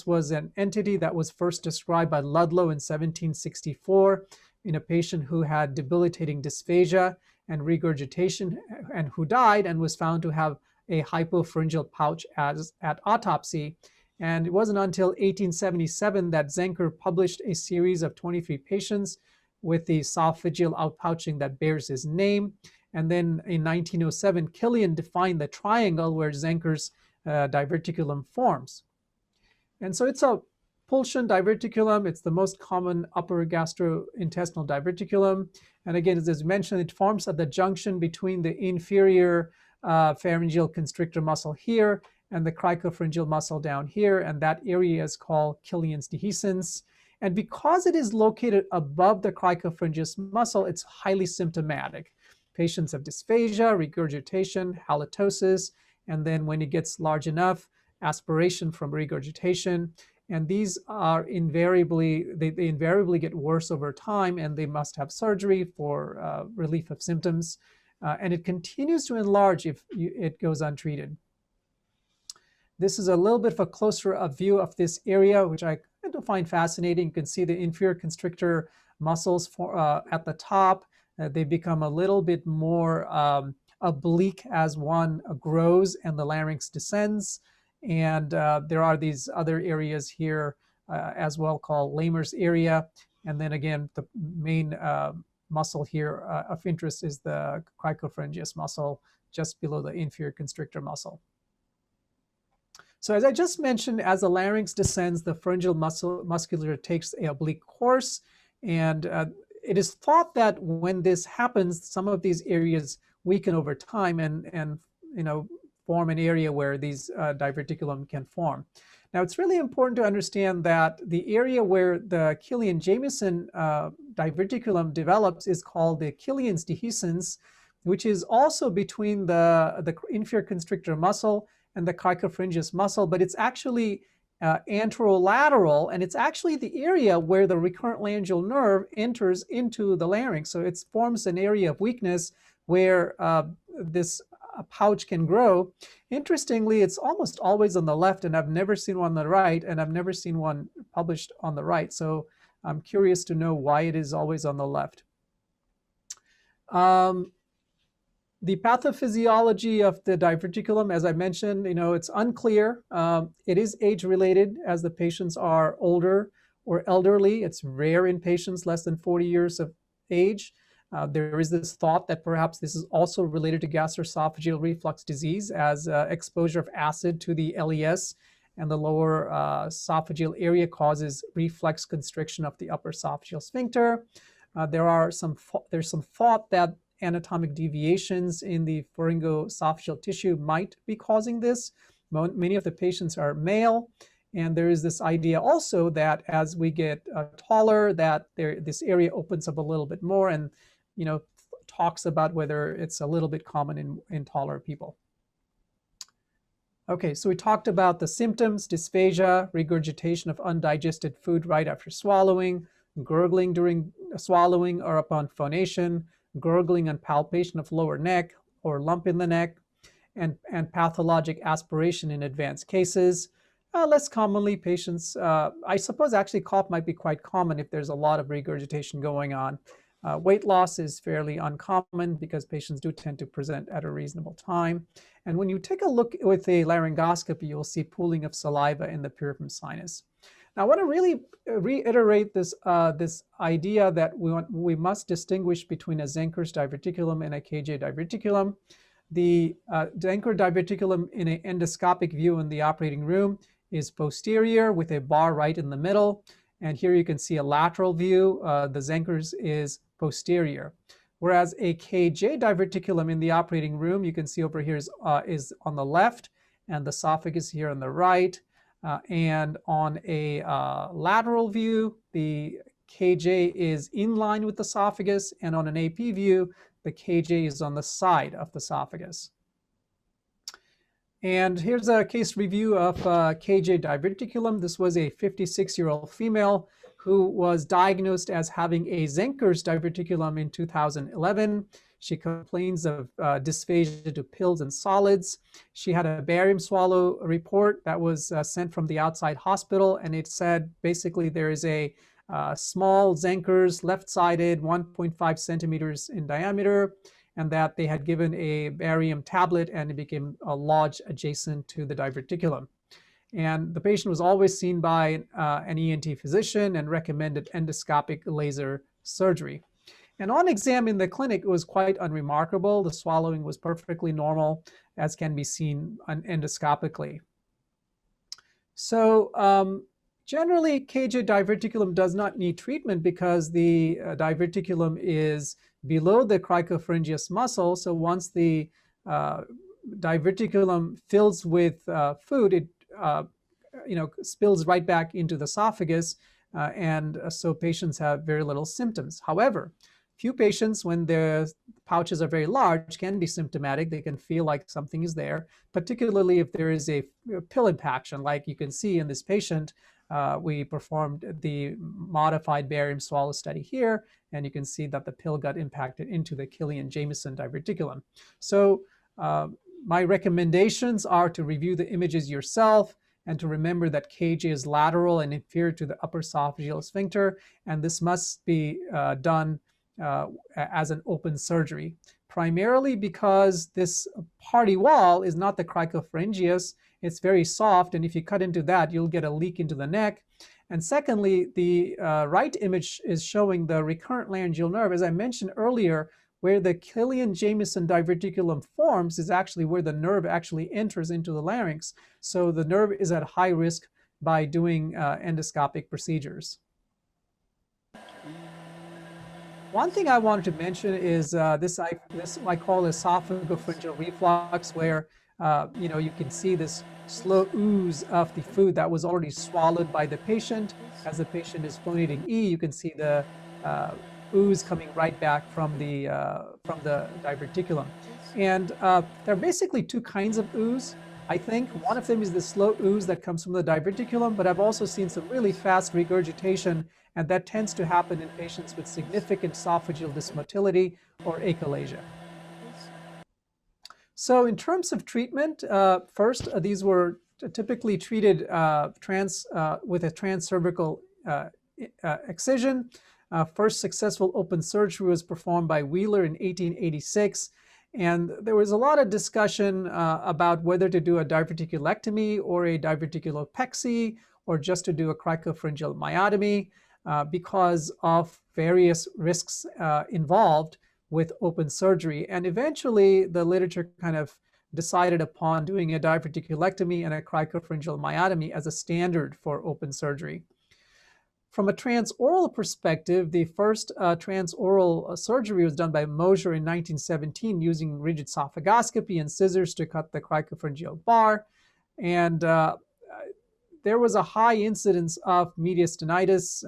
was an entity that was first described by Ludlow in 1764 in a patient who had debilitating dysphagia and regurgitation and who died and was found to have a hypopharyngeal pouch at autopsy. And it wasn't until 1877 that Zenker published a series of 23 patients with the esophageal outpouching that bears his name. And then in 1907, Killian defined the triangle where Zenker's diverticulum forms. And so it's a Pulsion diverticulum, it's the most common upper gastrointestinal diverticulum. And again, as mentioned, it forms at the junction between the inferior pharyngeal constrictor muscle here and the cricopharyngeal muscle down here. And that area is called Killian's dehiscence. And because it is located above the cricopharyngeal muscle, it's highly symptomatic. Patients have dysphagia, regurgitation, halitosis, and then when it gets large enough, aspiration from regurgitation. And these are invariably, they invariably get worse over time, and they must have surgery for relief of symptoms. And it continues to enlarge if it goes untreated. This is a little bit of a closer view of this area, which I kind of find fascinating. You can see the inferior constrictor muscles at the top. They become a little bit more oblique as one grows and the larynx descends. And there are these other areas here as well called Lamer's area. And then again, the main muscle here of interest is the cricopharyngeus muscle just below the inferior constrictor muscle. So as I just mentioned, as the larynx descends, the pharyngeal musculature takes an oblique course. And it is thought that when this happens, some of these areas weaken over time and form an area where these diverticulum can form. Now, it's really important to understand that the area where the Killian-Jamieson diverticulum develops is called the Killian's dehiscence, which is also between the inferior constrictor muscle and the cricopharyngeus muscle, but it's actually anterolateral, and it's actually the area where the recurrent laryngeal nerve enters into the larynx. So it forms an area of weakness where this pouch can grow. Interestingly, it's almost always on the left, and I've never seen one on the right, and I've never seen one published on the right. So I'm curious to know why it is always on the left. The pathophysiology of the diverticulum, as I mentioned, it's unclear. It is age-related as the patients are older or elderly. It's rare in patients less than 40 years of age. There is this thought that perhaps this is also related to gastroesophageal reflux disease, as exposure of acid to the LES and the lower esophageal area causes reflex constriction of the upper esophageal sphincter. There's some thought that anatomic deviations in the pharyngoesophageal tissue might be causing this. Many of the patients are male, and there is this idea also that as we get taller, that this area opens up a little bit more, and talks about whether it's a little bit common in taller people. Okay, so we talked about the symptoms: dysphagia, regurgitation of undigested food right after swallowing, gurgling during swallowing or upon phonation, gurgling and palpation of lower neck or lump in the neck, and pathologic aspiration in advanced cases. Less commonly, patients, I suppose actually cough might be quite common if there's a lot of regurgitation going on. Weight loss is fairly uncommon because patients do tend to present at a reasonable time. And when you take a look with a laryngoscopy, you'll see pooling of saliva in the piriform sinus. Now, I want to really reiterate this idea that we must distinguish between a Zenker's diverticulum and a KJ diverticulum. The Zenker diverticulum in an endoscopic view in the operating room is posterior with a bar right in the middle. And here you can see a lateral view. The Zenker's is posterior. Whereas a KJ diverticulum in the operating room, you can see over here is on the left, and the esophagus here on the right. And on a lateral view, the KJ is in line with the esophagus, and on an AP view, the KJ is on the side of the esophagus. And here's a case review of KJ diverticulum. This was a 56-year-old female who was diagnosed as having a Zenker's diverticulum in 2011. She complains of dysphagia to pills and solids. She had a barium swallow report that was sent from the outside hospital, and it said basically there is a small Zenker's, left-sided, 1.5 centimeters in diameter, and that they had given a barium tablet and it became lodged adjacent to the diverticulum. And the patient was always seen by an ENT physician and recommended endoscopic laser surgery. And on exam in the clinic, it was quite unremarkable. The swallowing was perfectly normal, as can be seen endoscopically. So Generally, KJ diverticulum does not need treatment because the diverticulum is below the cricopharyngeus muscle. So once the diverticulum fills with food, it spills right back into the esophagus, and so patients have very little symptoms. However, few patients, when their pouches are very large, can be symptomatic. They can feel like something is there, particularly if there is a pill impaction, like you can see in this patient. We performed the modified barium swallow study here, and you can see that the pill got impacted into the Killian Jamieson diverticulum. So my recommendations are to review the images yourself and to remember that KJ is lateral and inferior to the upper esophageal sphincter, and this must be done as an open surgery, primarily because this party wall is not the cricopharyngeus. It's very soft, and if you cut into that, you'll get a leak into the neck. And secondly, the right image is showing the recurrent laryngeal nerve. As I mentioned earlier, where the Killian Jamieson diverticulum forms is actually where the nerve actually enters into the larynx. So the nerve is at high risk by doing endoscopic procedures. One thing I wanted to mention is this I call esophagopharyngeal reflux, where you can see this slow ooze of the food that was already swallowed by the patient. As the patient is phonating E, you can see the ooze coming right back from the diverticulum. And there are basically two kinds of ooze. I think one of them is the slow ooze that comes from the diverticulum, but I've also seen some really fast regurgitation, and that tends to happen in patients with significant esophageal dysmotility or achalasia. So in terms of treatment, first, these were typically treated with a transcervical excision. First successful open surgery was performed by Wheeler in 1886. And there was a lot of discussion about whether to do a diverticulectomy or a diverticulopexy, or just to do a cricopharyngeal myotomy because of various risks involved with open surgery. And eventually, the literature kind of decided upon doing a diverticulectomy and a cricopharyngeal myotomy as a standard for open surgery. From a transoral perspective, the first transoral surgery was done by Mosher in 1917 using rigid esophagoscopy and scissors to cut the cricopharyngeal bar. And there was a high incidence of mediastinitis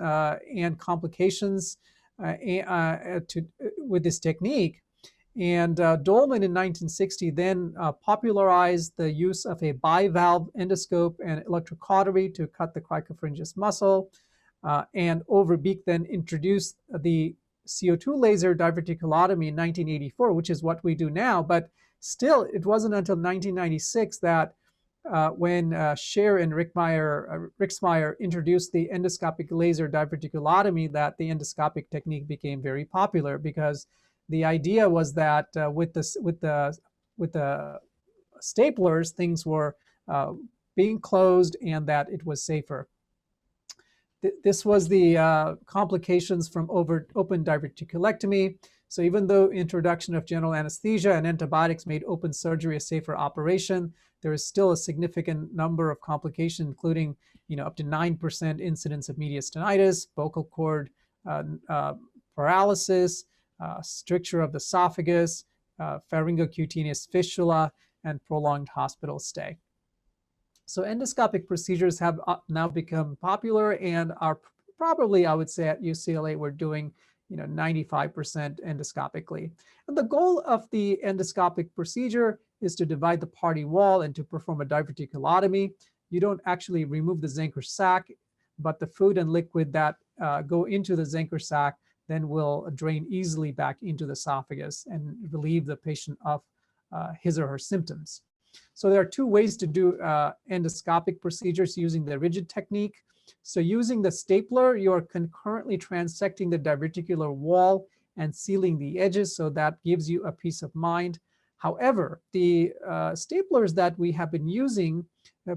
and complications with this technique. And Dolman in 1960 then popularized the use of a bivalve endoscope and electrocautery to cut the cricopharyngeus muscle. And Overbeek then introduced the CO2 laser diverticulotomy in 1984, which is what we do now. But still, it wasn't until 1996 that when Scher and Rixmeyer introduced the endoscopic laser diverticulotomy, that the endoscopic technique became very popular, because the idea was that with the staplers, things were being closed and that it was safer. This was the complications from open diverticulectomy. So even though introduction of general anesthesia and antibiotics made open surgery a safer operation, there is still a significant number of complications, including up to 9% incidence of mediastinitis, vocal cord paralysis, stricture of the esophagus, pharyngocutaneous fistula, and prolonged hospital stay. So endoscopic procedures have now become popular and are probably, I would say, at UCLA, we're doing 95% endoscopically. And the goal of the endoscopic procedure is to divide the party wall and to perform a diverticulotomy. You don't actually remove the Zenker sac, but the food and liquid that go into the Zenker sac then will drain easily back into the esophagus and relieve the patient of his or her symptoms. So there are two ways to do endoscopic procedures using the rigid technique. So using the stapler, you're concurrently transecting the diverticular wall and sealing the edges, so that gives you a peace of mind. However, the staplers that we have been using,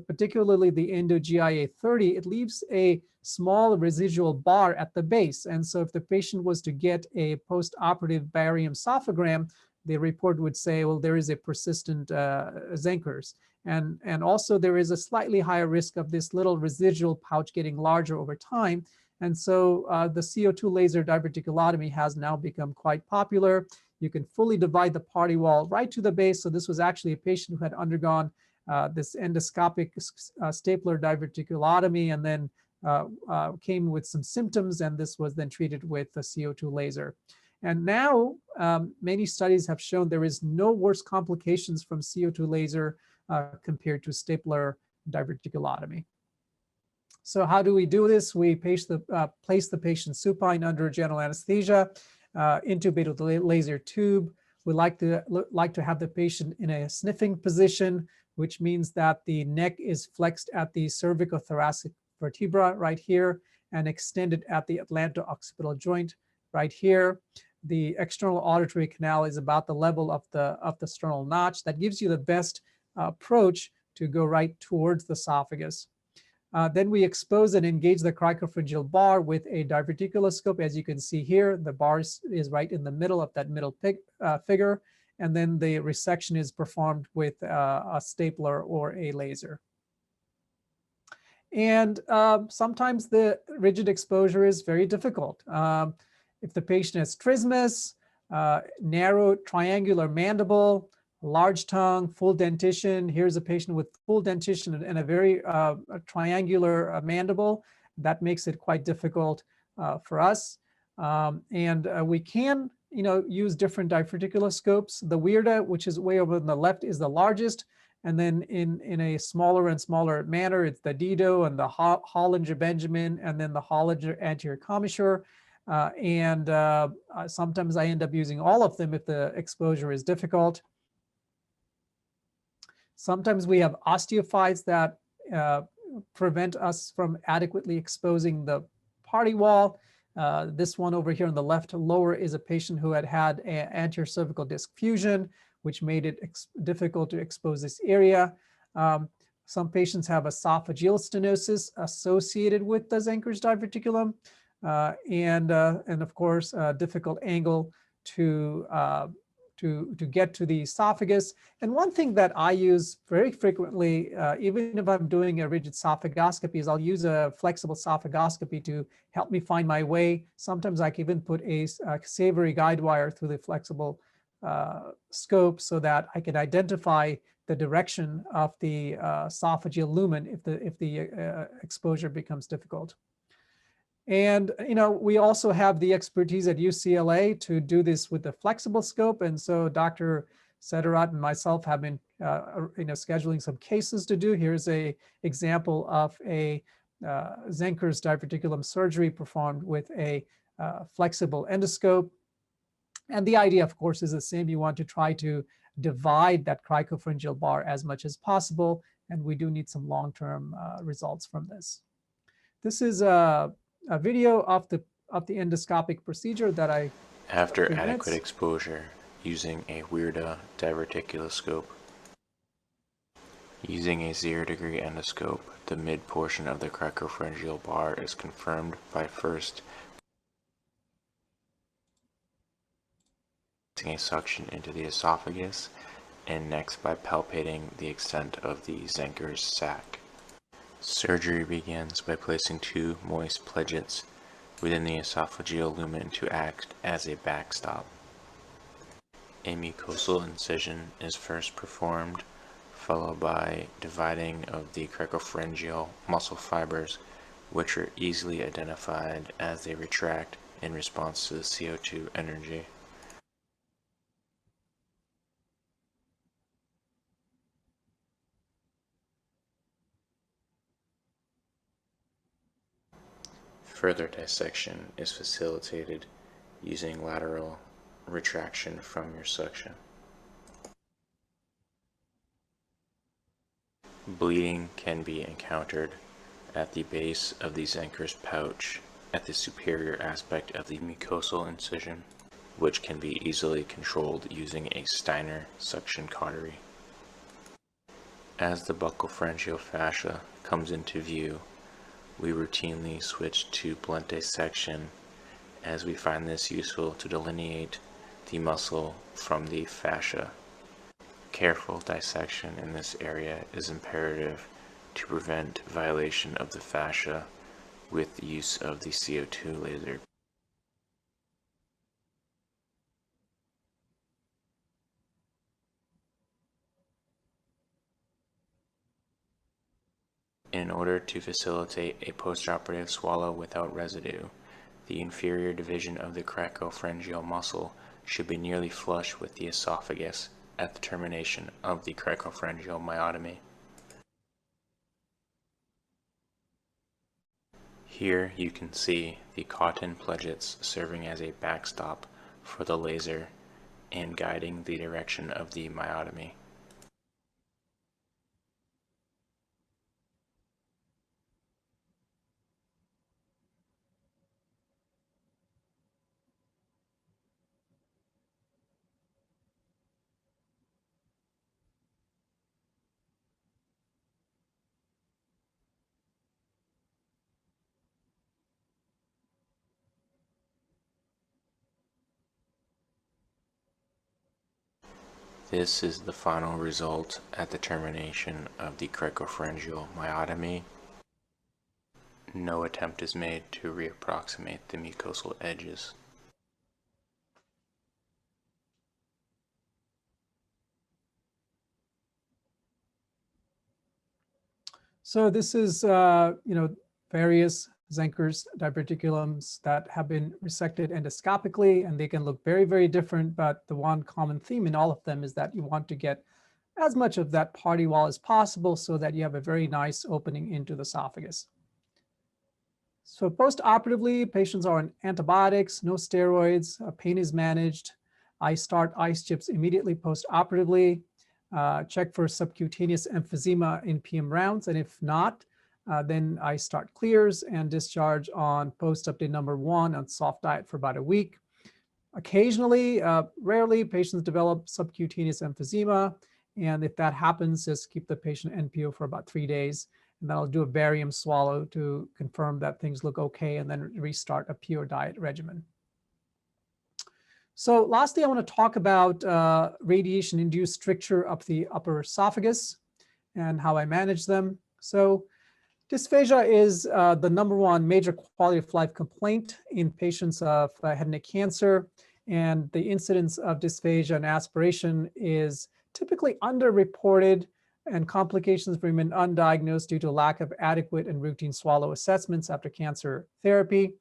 particularly the EndoGIA 30, it leaves a small residual bar at the base. And so if the patient was to get a post-operative barium esophagram, the report would say, well, there is a persistent Zenkers. And also there is a slightly higher risk of this little residual pouch getting larger over time. And so the CO2 laser diverticulotomy has now become quite popular. You can fully divide the party wall right to the base. So this was actually a patient who had undergone this endoscopic stapler diverticulotomy and then came with some symptoms, and this was then treated with a CO2 laser. And now many studies have shown there is no worse complications from CO2 laser compared to stapler diverticulotomy. So how do we do this? We place the patient supine under general anesthesia, intubate with a laser tube. We like to have the patient in a sniffing position, which means that the neck is flexed at the cervicothoracic vertebra right here and extended at the atlanto-occipital joint right here. The external auditory canal is about the level of the sternal notch. That gives you the best approach to go right towards the esophagus. Then we expose and engage the cricopharyngeal bar with a diverticuloscope. As you can see here, the bar is right in the middle of that middle figure. And then the resection is performed with a stapler or a laser. And sometimes the rigid exposure is very difficult. If the patient has trismus, narrow triangular mandible, large tongue, full dentition. Here's a patient with full dentition and a very triangular mandible. That makes it quite difficult for us. We can, use different diverticuloscopes. The Weirda, which is way over on the left, is the largest. And then in a smaller and smaller manner, it's the Dido and the Hollinger Benjamin, and then the Hollinger anterior commissure. Sometimes I end up using all of them if the exposure is difficult. Sometimes we have osteophytes that prevent us from adequately exposing the party wall. This one over here on the left lower is a patient who had anterior cervical disc fusion, which made it difficult to expose this area. Some patients have esophageal stenosis associated with the Zenker's diverticulum, and of course, a difficult angle to get to the esophagus. And one thing that I use very frequently, even if I'm doing a rigid esophagoscopy, is I'll use a flexible esophagoscopy to help me find my way. Sometimes I can even put a savory guide wire through the flexible scope so that I can identify the direction of the esophageal lumen if the exposure becomes difficult. And we also have the expertise at UCLA to do this with the flexible scope. And so Dr. Sederat and myself have been scheduling some cases to do. Here's a example of a Zenker's diverticulum surgery performed with a flexible endoscope. And the idea, of course, is the same. You want to try to divide that cricopharyngeal bar as much as possible. And we do need some long-term results from this. This is a video of the endoscopic procedure that I After adequate exposure using a Weirda diverticuloscope. Using a 0-degree endoscope, the mid portion of the cricopharyngeal bar is confirmed by first a suction into the esophagus, and next by palpating the extent of the Zenker's sac. Surgery begins by placing 2 moist pledgets within the esophageal lumen to act as a backstop. A mucosal incision is first performed, followed by dividing of the cricopharyngeal muscle fibers, which are easily identified as they retract in response to the CO2 energy. Further dissection is facilitated using lateral retraction from your suction. Bleeding can be encountered at the base of the Zenker's pouch at the superior aspect of the mucosal incision, which can be easily controlled using a Steiner suction cautery. As the buccopharyngeal fascia comes into view, we routinely switch to blunt dissection as we find this useful to delineate the muscle from the fascia. Careful dissection in this area is imperative to prevent violation of the fascia with the use of the CO2 laser. In order to facilitate a postoperative swallow without residue, the inferior division of the cricopharyngeal muscle should be nearly flush with the esophagus at the termination of the cricopharyngeal myotomy. Here you can see the cotton pledgets serving as a backstop for the laser and guiding the direction of the myotomy. This is the final result at the termination of the cricopharyngeal myotomy. No attempt is made to reapproximate the mucosal edges. So this is, various Zenkers, diverticulums that have been resected endoscopically, and they can look very, very different. But the one common theme in all of them is that you want to get as much of that party wall as possible so that you have a very nice opening into the esophagus. So post-operatively, patients are on antibiotics, no steroids, pain is managed. I start ice chips immediately post-operatively. Check for subcutaneous emphysema in PM rounds, and if not, then I start clears and discharge on post-op day number 1 on soft diet for about a week. Occasionally, rarely, patients develop subcutaneous emphysema, and if that happens, just keep the patient NPO for about 3 days, and then I'll do a barium swallow to confirm that things look okay, and then restart a pure diet regimen. So lastly, I want to talk about radiation-induced stricture of the upper esophagus and how I manage them. So dysphagia is the #1 major quality of life complaint in patients of head and neck cancer, and the incidence of dysphagia and aspiration is typically underreported, and complications remain undiagnosed due to lack of adequate and routine swallow assessments after cancer therapy.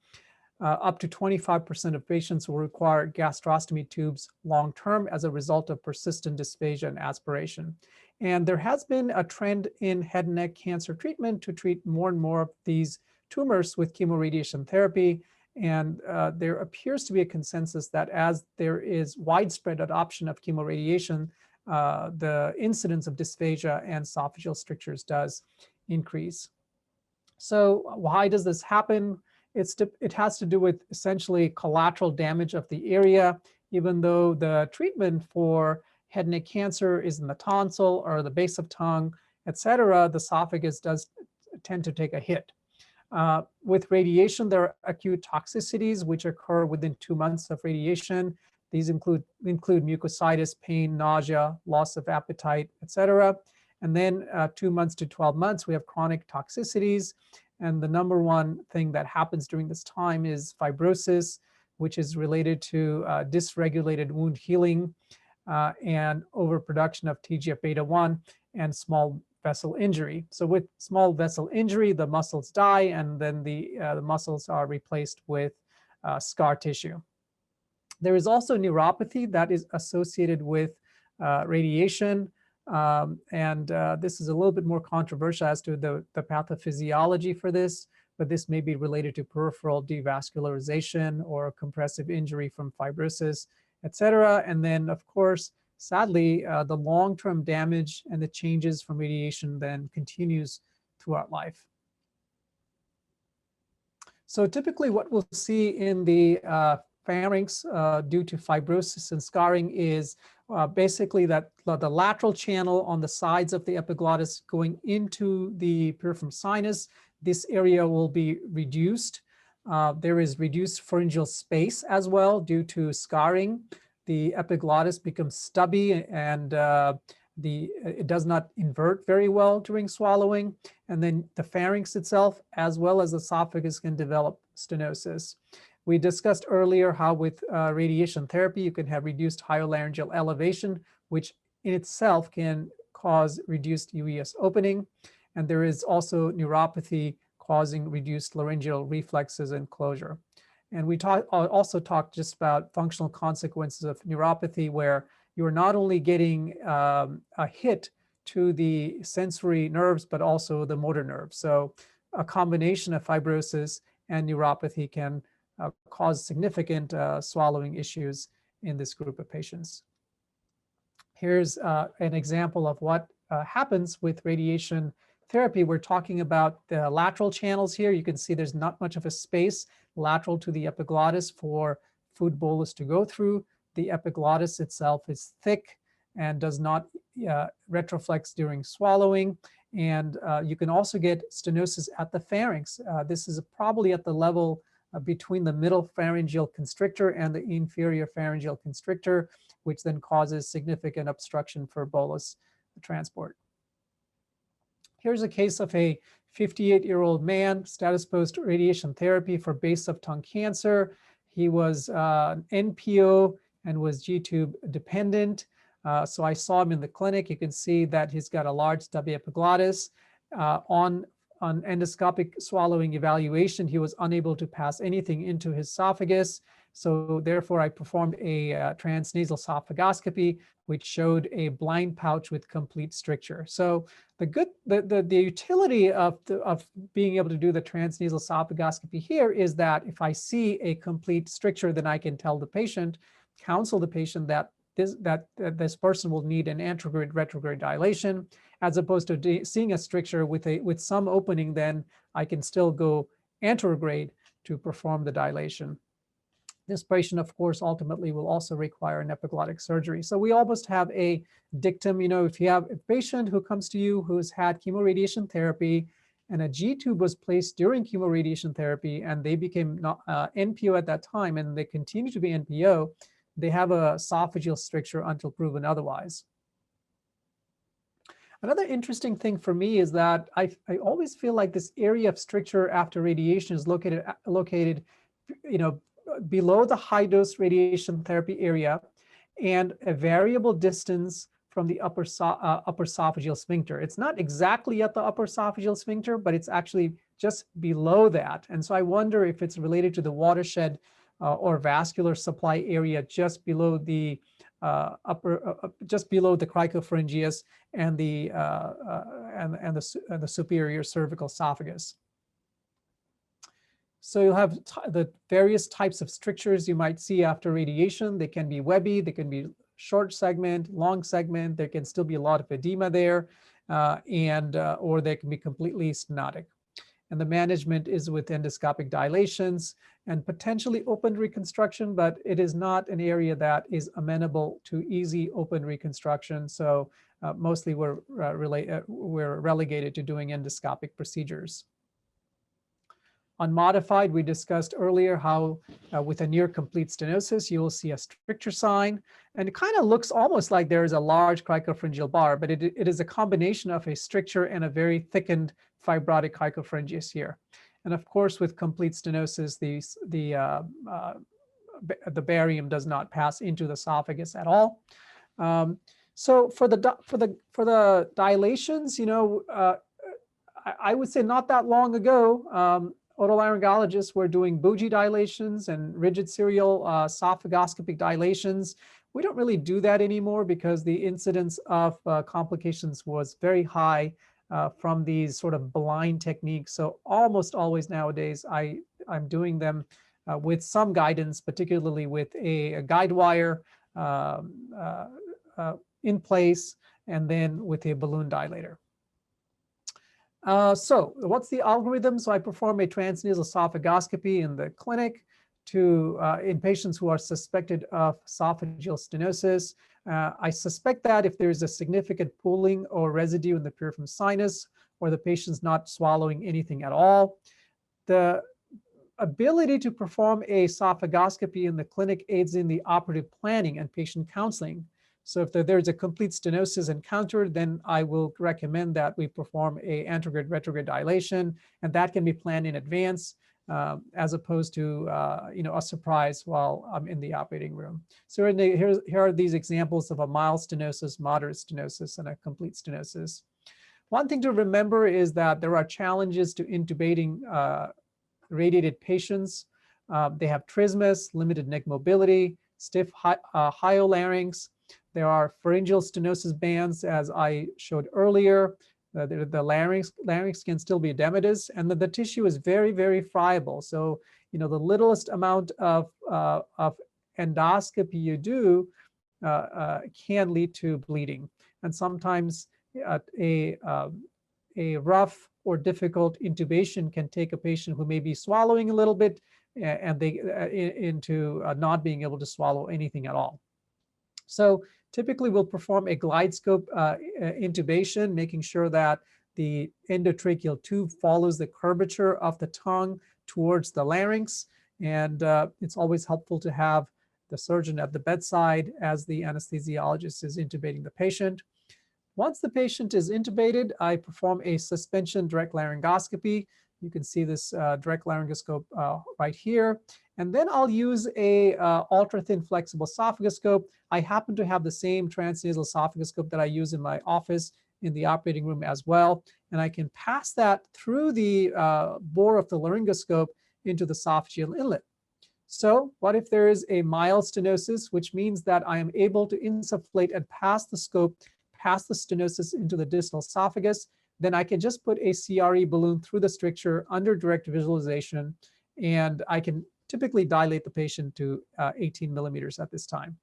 Up to 25% of patients will require gastrostomy tubes long-term as a result of persistent dysphagia and aspiration. And there has been a trend in head and neck cancer treatment to treat more and more of these tumors with chemoradiation therapy. And there appears to be a consensus that as there is widespread adoption of chemoradiation, the incidence of dysphagia and esophageal strictures does increase. So why does this happen? It has to do with essentially collateral damage of the area. Even though the treatment for head and neck cancer is in the tonsil or the base of tongue, etc., the esophagus does tend to take a hit. With radiation, there are acute toxicities which occur within 2 months of radiation. These include mucositis, pain, nausea, loss of appetite, etc. And then 2 months to 12 months, we have chronic toxicities. And the #1 thing that happens during this time is fibrosis, which is related to dysregulated wound healing and overproduction of TGF-beta1 and small vessel injury. So with small vessel injury, the muscles die, and then the muscles are replaced with scar tissue. There is also neuropathy that is associated with radiation. This is a little bit more controversial as to the pathophysiology for this, but this may be related to peripheral devascularization or compressive injury from fibrosis, etc. And then, of course, sadly, the long-term damage and the changes from radiation then continues throughout life. So typically what we'll see in the pharynx due to fibrosis and scarring is basically that the lateral channel on the sides of the epiglottis going into the piriform sinus, this area will be reduced. There is reduced pharyngeal space as well due to scarring. The epiglottis becomes stubby, and it does not invert very well during swallowing, and then the pharynx itself as well as the esophagus can develop stenosis. We discussed earlier how with radiation therapy you can have reduced hyolaryngeal elevation, which in itself can cause reduced UES opening, and there is also neuropathy causing reduced laryngeal reflexes and closure. And we also talked just about functional consequences of neuropathy, where you're not only getting a hit to the sensory nerves, but also the motor nerves. So a combination of fibrosis and neuropathy can cause significant swallowing issues in this group of patients. Here's an example of what happens with radiation therapy. We're talking about the lateral channels here. You can see there's not much of a space lateral to the epiglottis for food bolus to go through. The epiglottis itself is thick and does not retroflex during swallowing. And you can also get stenosis at the pharynx. This is probably at the level between the middle pharyngeal constrictor and the inferior pharyngeal constrictor, which then causes significant obstruction for bolus transport. Here's a case of a 58-year-old man, status post radiation therapy for base of tongue cancer. He was NPO and was G-tube dependent. So I saw him in the clinic. You can see that he's got a large stubby epiglottis. On endoscopic swallowing evaluation, he was unable to pass anything into his esophagus. So therefore, I performed a transnasal esophagoscopy, which showed a blind pouch with complete stricture. So the utility of being able to do the transnasal esophagoscopy here is that if I see a complete stricture, then I can tell the patient, counsel the patient that this person will need an anterograde retrograde dilation, as opposed to seeing a stricture with some opening. Then I can still go anterograde to perform the dilation. This patient, of course, ultimately will also require an epiglottic surgery. So we almost have a dictum. If you have a patient who comes to you who's had chemoradiation therapy and a G-tube was placed during chemoradiation therapy and they became NPO at that time and they continue to be NPO, they have a esophageal stricture until proven otherwise. Another interesting thing for me is that I always feel like this area of stricture after radiation is located below the high dose radiation therapy area and a variable distance from the upper esophageal sphincter. It's not exactly at the upper esophageal sphincter, but it's actually just below that. And so I wonder if it's related to the watershed or vascular supply area just below the cricopharyngeus and the superior cervical esophagus. So you'll have the various types of strictures you might see after radiation. They can be webby, they can be short segment, long segment. There can still be a lot of edema there, or they can be completely stenotic. And the management is with endoscopic dilations and potentially open reconstruction, but it is not an area that is amenable to easy open reconstruction. So mostly we're relegated to doing endoscopic procedures. Unmodified, we discussed earlier how with a near complete stenosis, you will see a stricture sign. And it kind of looks almost like there is a large cricopharyngeal bar, but it is a combination of a stricture and a very thickened fibrotic cricopharyngeus here. And of course, with complete stenosis, the barium does not pass into the esophagus at all. So for the dilations, I would say not that long ago, otolaryngologists were doing bougie dilations and rigid serial esophagoscopic dilations. We don't really do that anymore because the incidence of complications was very high from these sort of blind techniques. So almost always nowadays, I'm doing them with some guidance, particularly with a guide wire in place, and then with a balloon dilator. So what's the algorithm? So I perform a transnasal esophagoscopy in the clinic in patients who are suspected of esophageal stenosis. I suspect that if there's a significant pooling or residue in the piriform sinus, or the patient's not swallowing anything at all. The ability to perform a esophagoscopy in the clinic aids in the operative planning and patient counseling. So if there's a complete stenosis encountered, then I will recommend that we perform a antegrade-retrograde dilation, and that can be planned in advance, as opposed to a surprise while I'm in the operating room. So here are these examples of a mild stenosis, moderate stenosis, and a complete stenosis. One thing to remember is that there are challenges to intubating radiated patients. They have trismus, limited neck mobility, stiff hyolarynx. There are pharyngeal stenosis bands, as I showed earlier. The larynx can still be edematous, and the tissue is very, very friable. So, the littlest amount of endoscopy you do can lead to bleeding. And sometimes a rough or difficult intubation can take a patient who may be swallowing a little bit and they into not being able to swallow anything at all. So typically we'll perform a glide scope intubation, making sure that the endotracheal tube follows the curvature of the tongue towards the larynx. And it's always helpful to have the surgeon at the bedside as the anesthesiologist is intubating the patient. Once the patient is intubated, I perform a suspension direct laryngoscopy. You can see this direct laryngoscope right here. And then I'll use a ultra-thin flexible esophagoscope. I happen to have the same transnasal esophagoscope that I use in my office in the operating room as well. And I can pass that through the bore of the laryngoscope into the esophageal inlet. So what if there is a mild stenosis, which means that I am able to insufflate and pass the scope past the stenosis into the distal esophagus? Then I can just put a CRE balloon through the stricture under direct visualization, and I can typically dilate the patient to 18 millimeters at this time.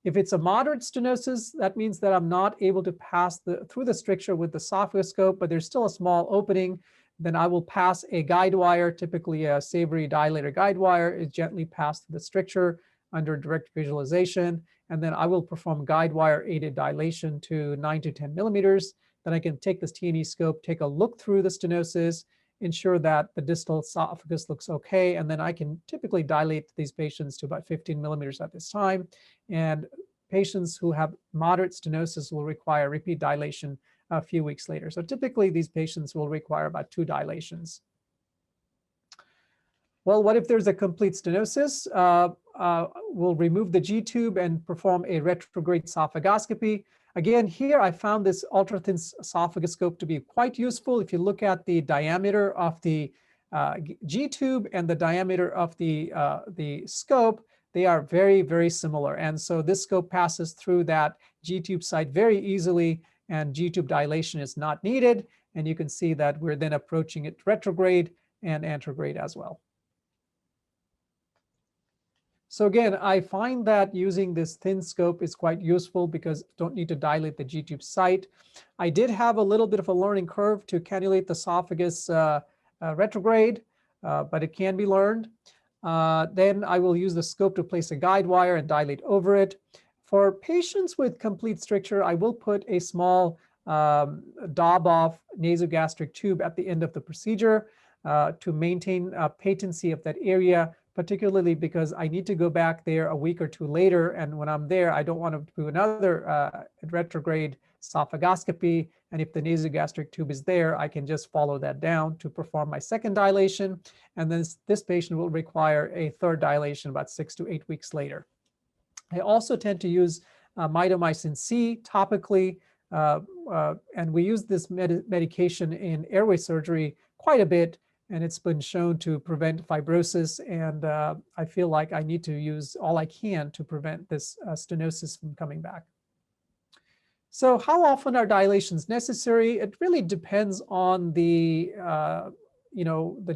If it's a moderate stenosis, that means that I'm not able to pass through the stricture with the esophagoscope, but there's still a small opening. Then I will pass a guide wire, typically a Savory dilator guide wire, is gently passed through the stricture under direct visualization. And then I will perform guide wire aided dilation to 9 to 10 millimeters. Then I can take this T&E scope, take a look through the stenosis, ensure that the distal esophagus looks okay, and then I can typically dilate these patients to about 15 millimeters at this time. And patients who have moderate stenosis will require repeat dilation a few weeks later. So typically these patients will require about 2 dilations. Well, what if there's a complete stenosis? We'll remove the G-tube and perform a retrograde esophagoscopy. Again, here I found this ultra-thin esophagoscope to be quite useful. If you look at the diameter of the G-tube and the diameter of the scope, they are very, very similar. And so this scope passes through that G-tube site very easily, and G-tube dilation is not needed. And you can see that we're then approaching it retrograde and antegrade as well. So again, I find that using this thin scope is quite useful because I don't need to dilate the G-tube site. I did have a little bit of a learning curve to cannulate the esophagus retrograde, but it can be learned. Then I will use the scope to place a guide wire and dilate over it. For patients with complete stricture, I will put a small Daub-off nasogastric tube at the end of the procedure to maintain patency of that area, particularly because I need to go back there a week or 2 later. And when I'm there, I don't want to do another retrograde esophagoscopy. And if the nasogastric tube is there, I can just follow that down to perform my second dilation. And then this patient will require a third dilation about 6 to 8 weeks later. I also tend to use mitomycin C topically. And we use this medication in airway surgery quite a bit. And it's been shown to prevent fibrosis. And I feel like I need to use all I can to prevent this stenosis from coming back. So how often are dilations necessary? It really depends on the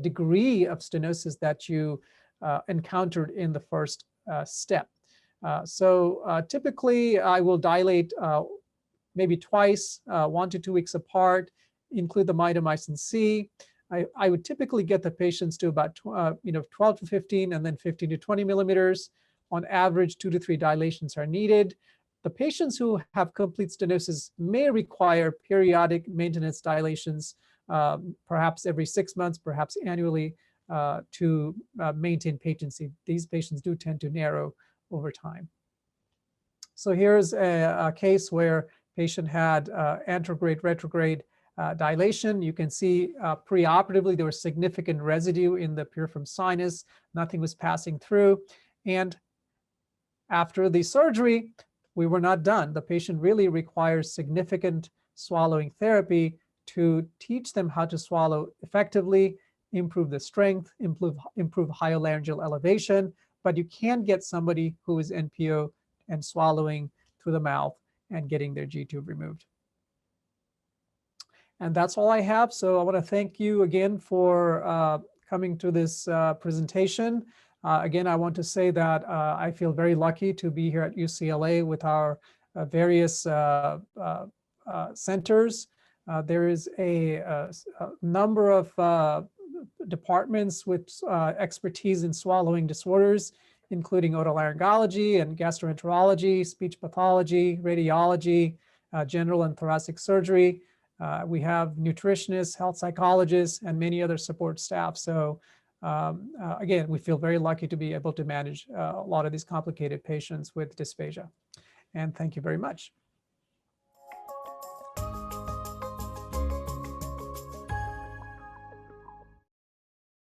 degree of stenosis that you encountered in the first step. So typically I will dilate maybe twice, 1 to 2 weeks apart, include the mitomycin C. I would typically get the patients to about 12 to 15 and then 15 to 20 millimeters. On average, 2 to 3 dilations are needed. The patients who have complete stenosis may require periodic maintenance dilations, perhaps every 6 months, perhaps annually, to maintain patency. These patients do tend to narrow over time. So here's a case where patient had anterograde, retrograde dilation. You can see preoperatively there was significant residue in the piriform sinus. Nothing was passing through. And after the surgery, we were not done. The patient really requires significant swallowing therapy to teach them how to swallow effectively, improve the strength, improve hyolaryngeal elevation. But you can't get somebody who is NPO and swallowing through the mouth and getting their G-tube removed. And that's all I have. So I want to thank you again for coming to this presentation. Again, I want to say that I feel very lucky to be here at UCLA with our various centers. There is a number of departments with expertise in swallowing disorders, including otolaryngology and gastroenterology, speech pathology, radiology, general and thoracic surgery. We have nutritionists, health psychologists, and many other support staff. So again, we feel very lucky to be able to manage a lot of these complicated patients with dysphagia. And thank you very much.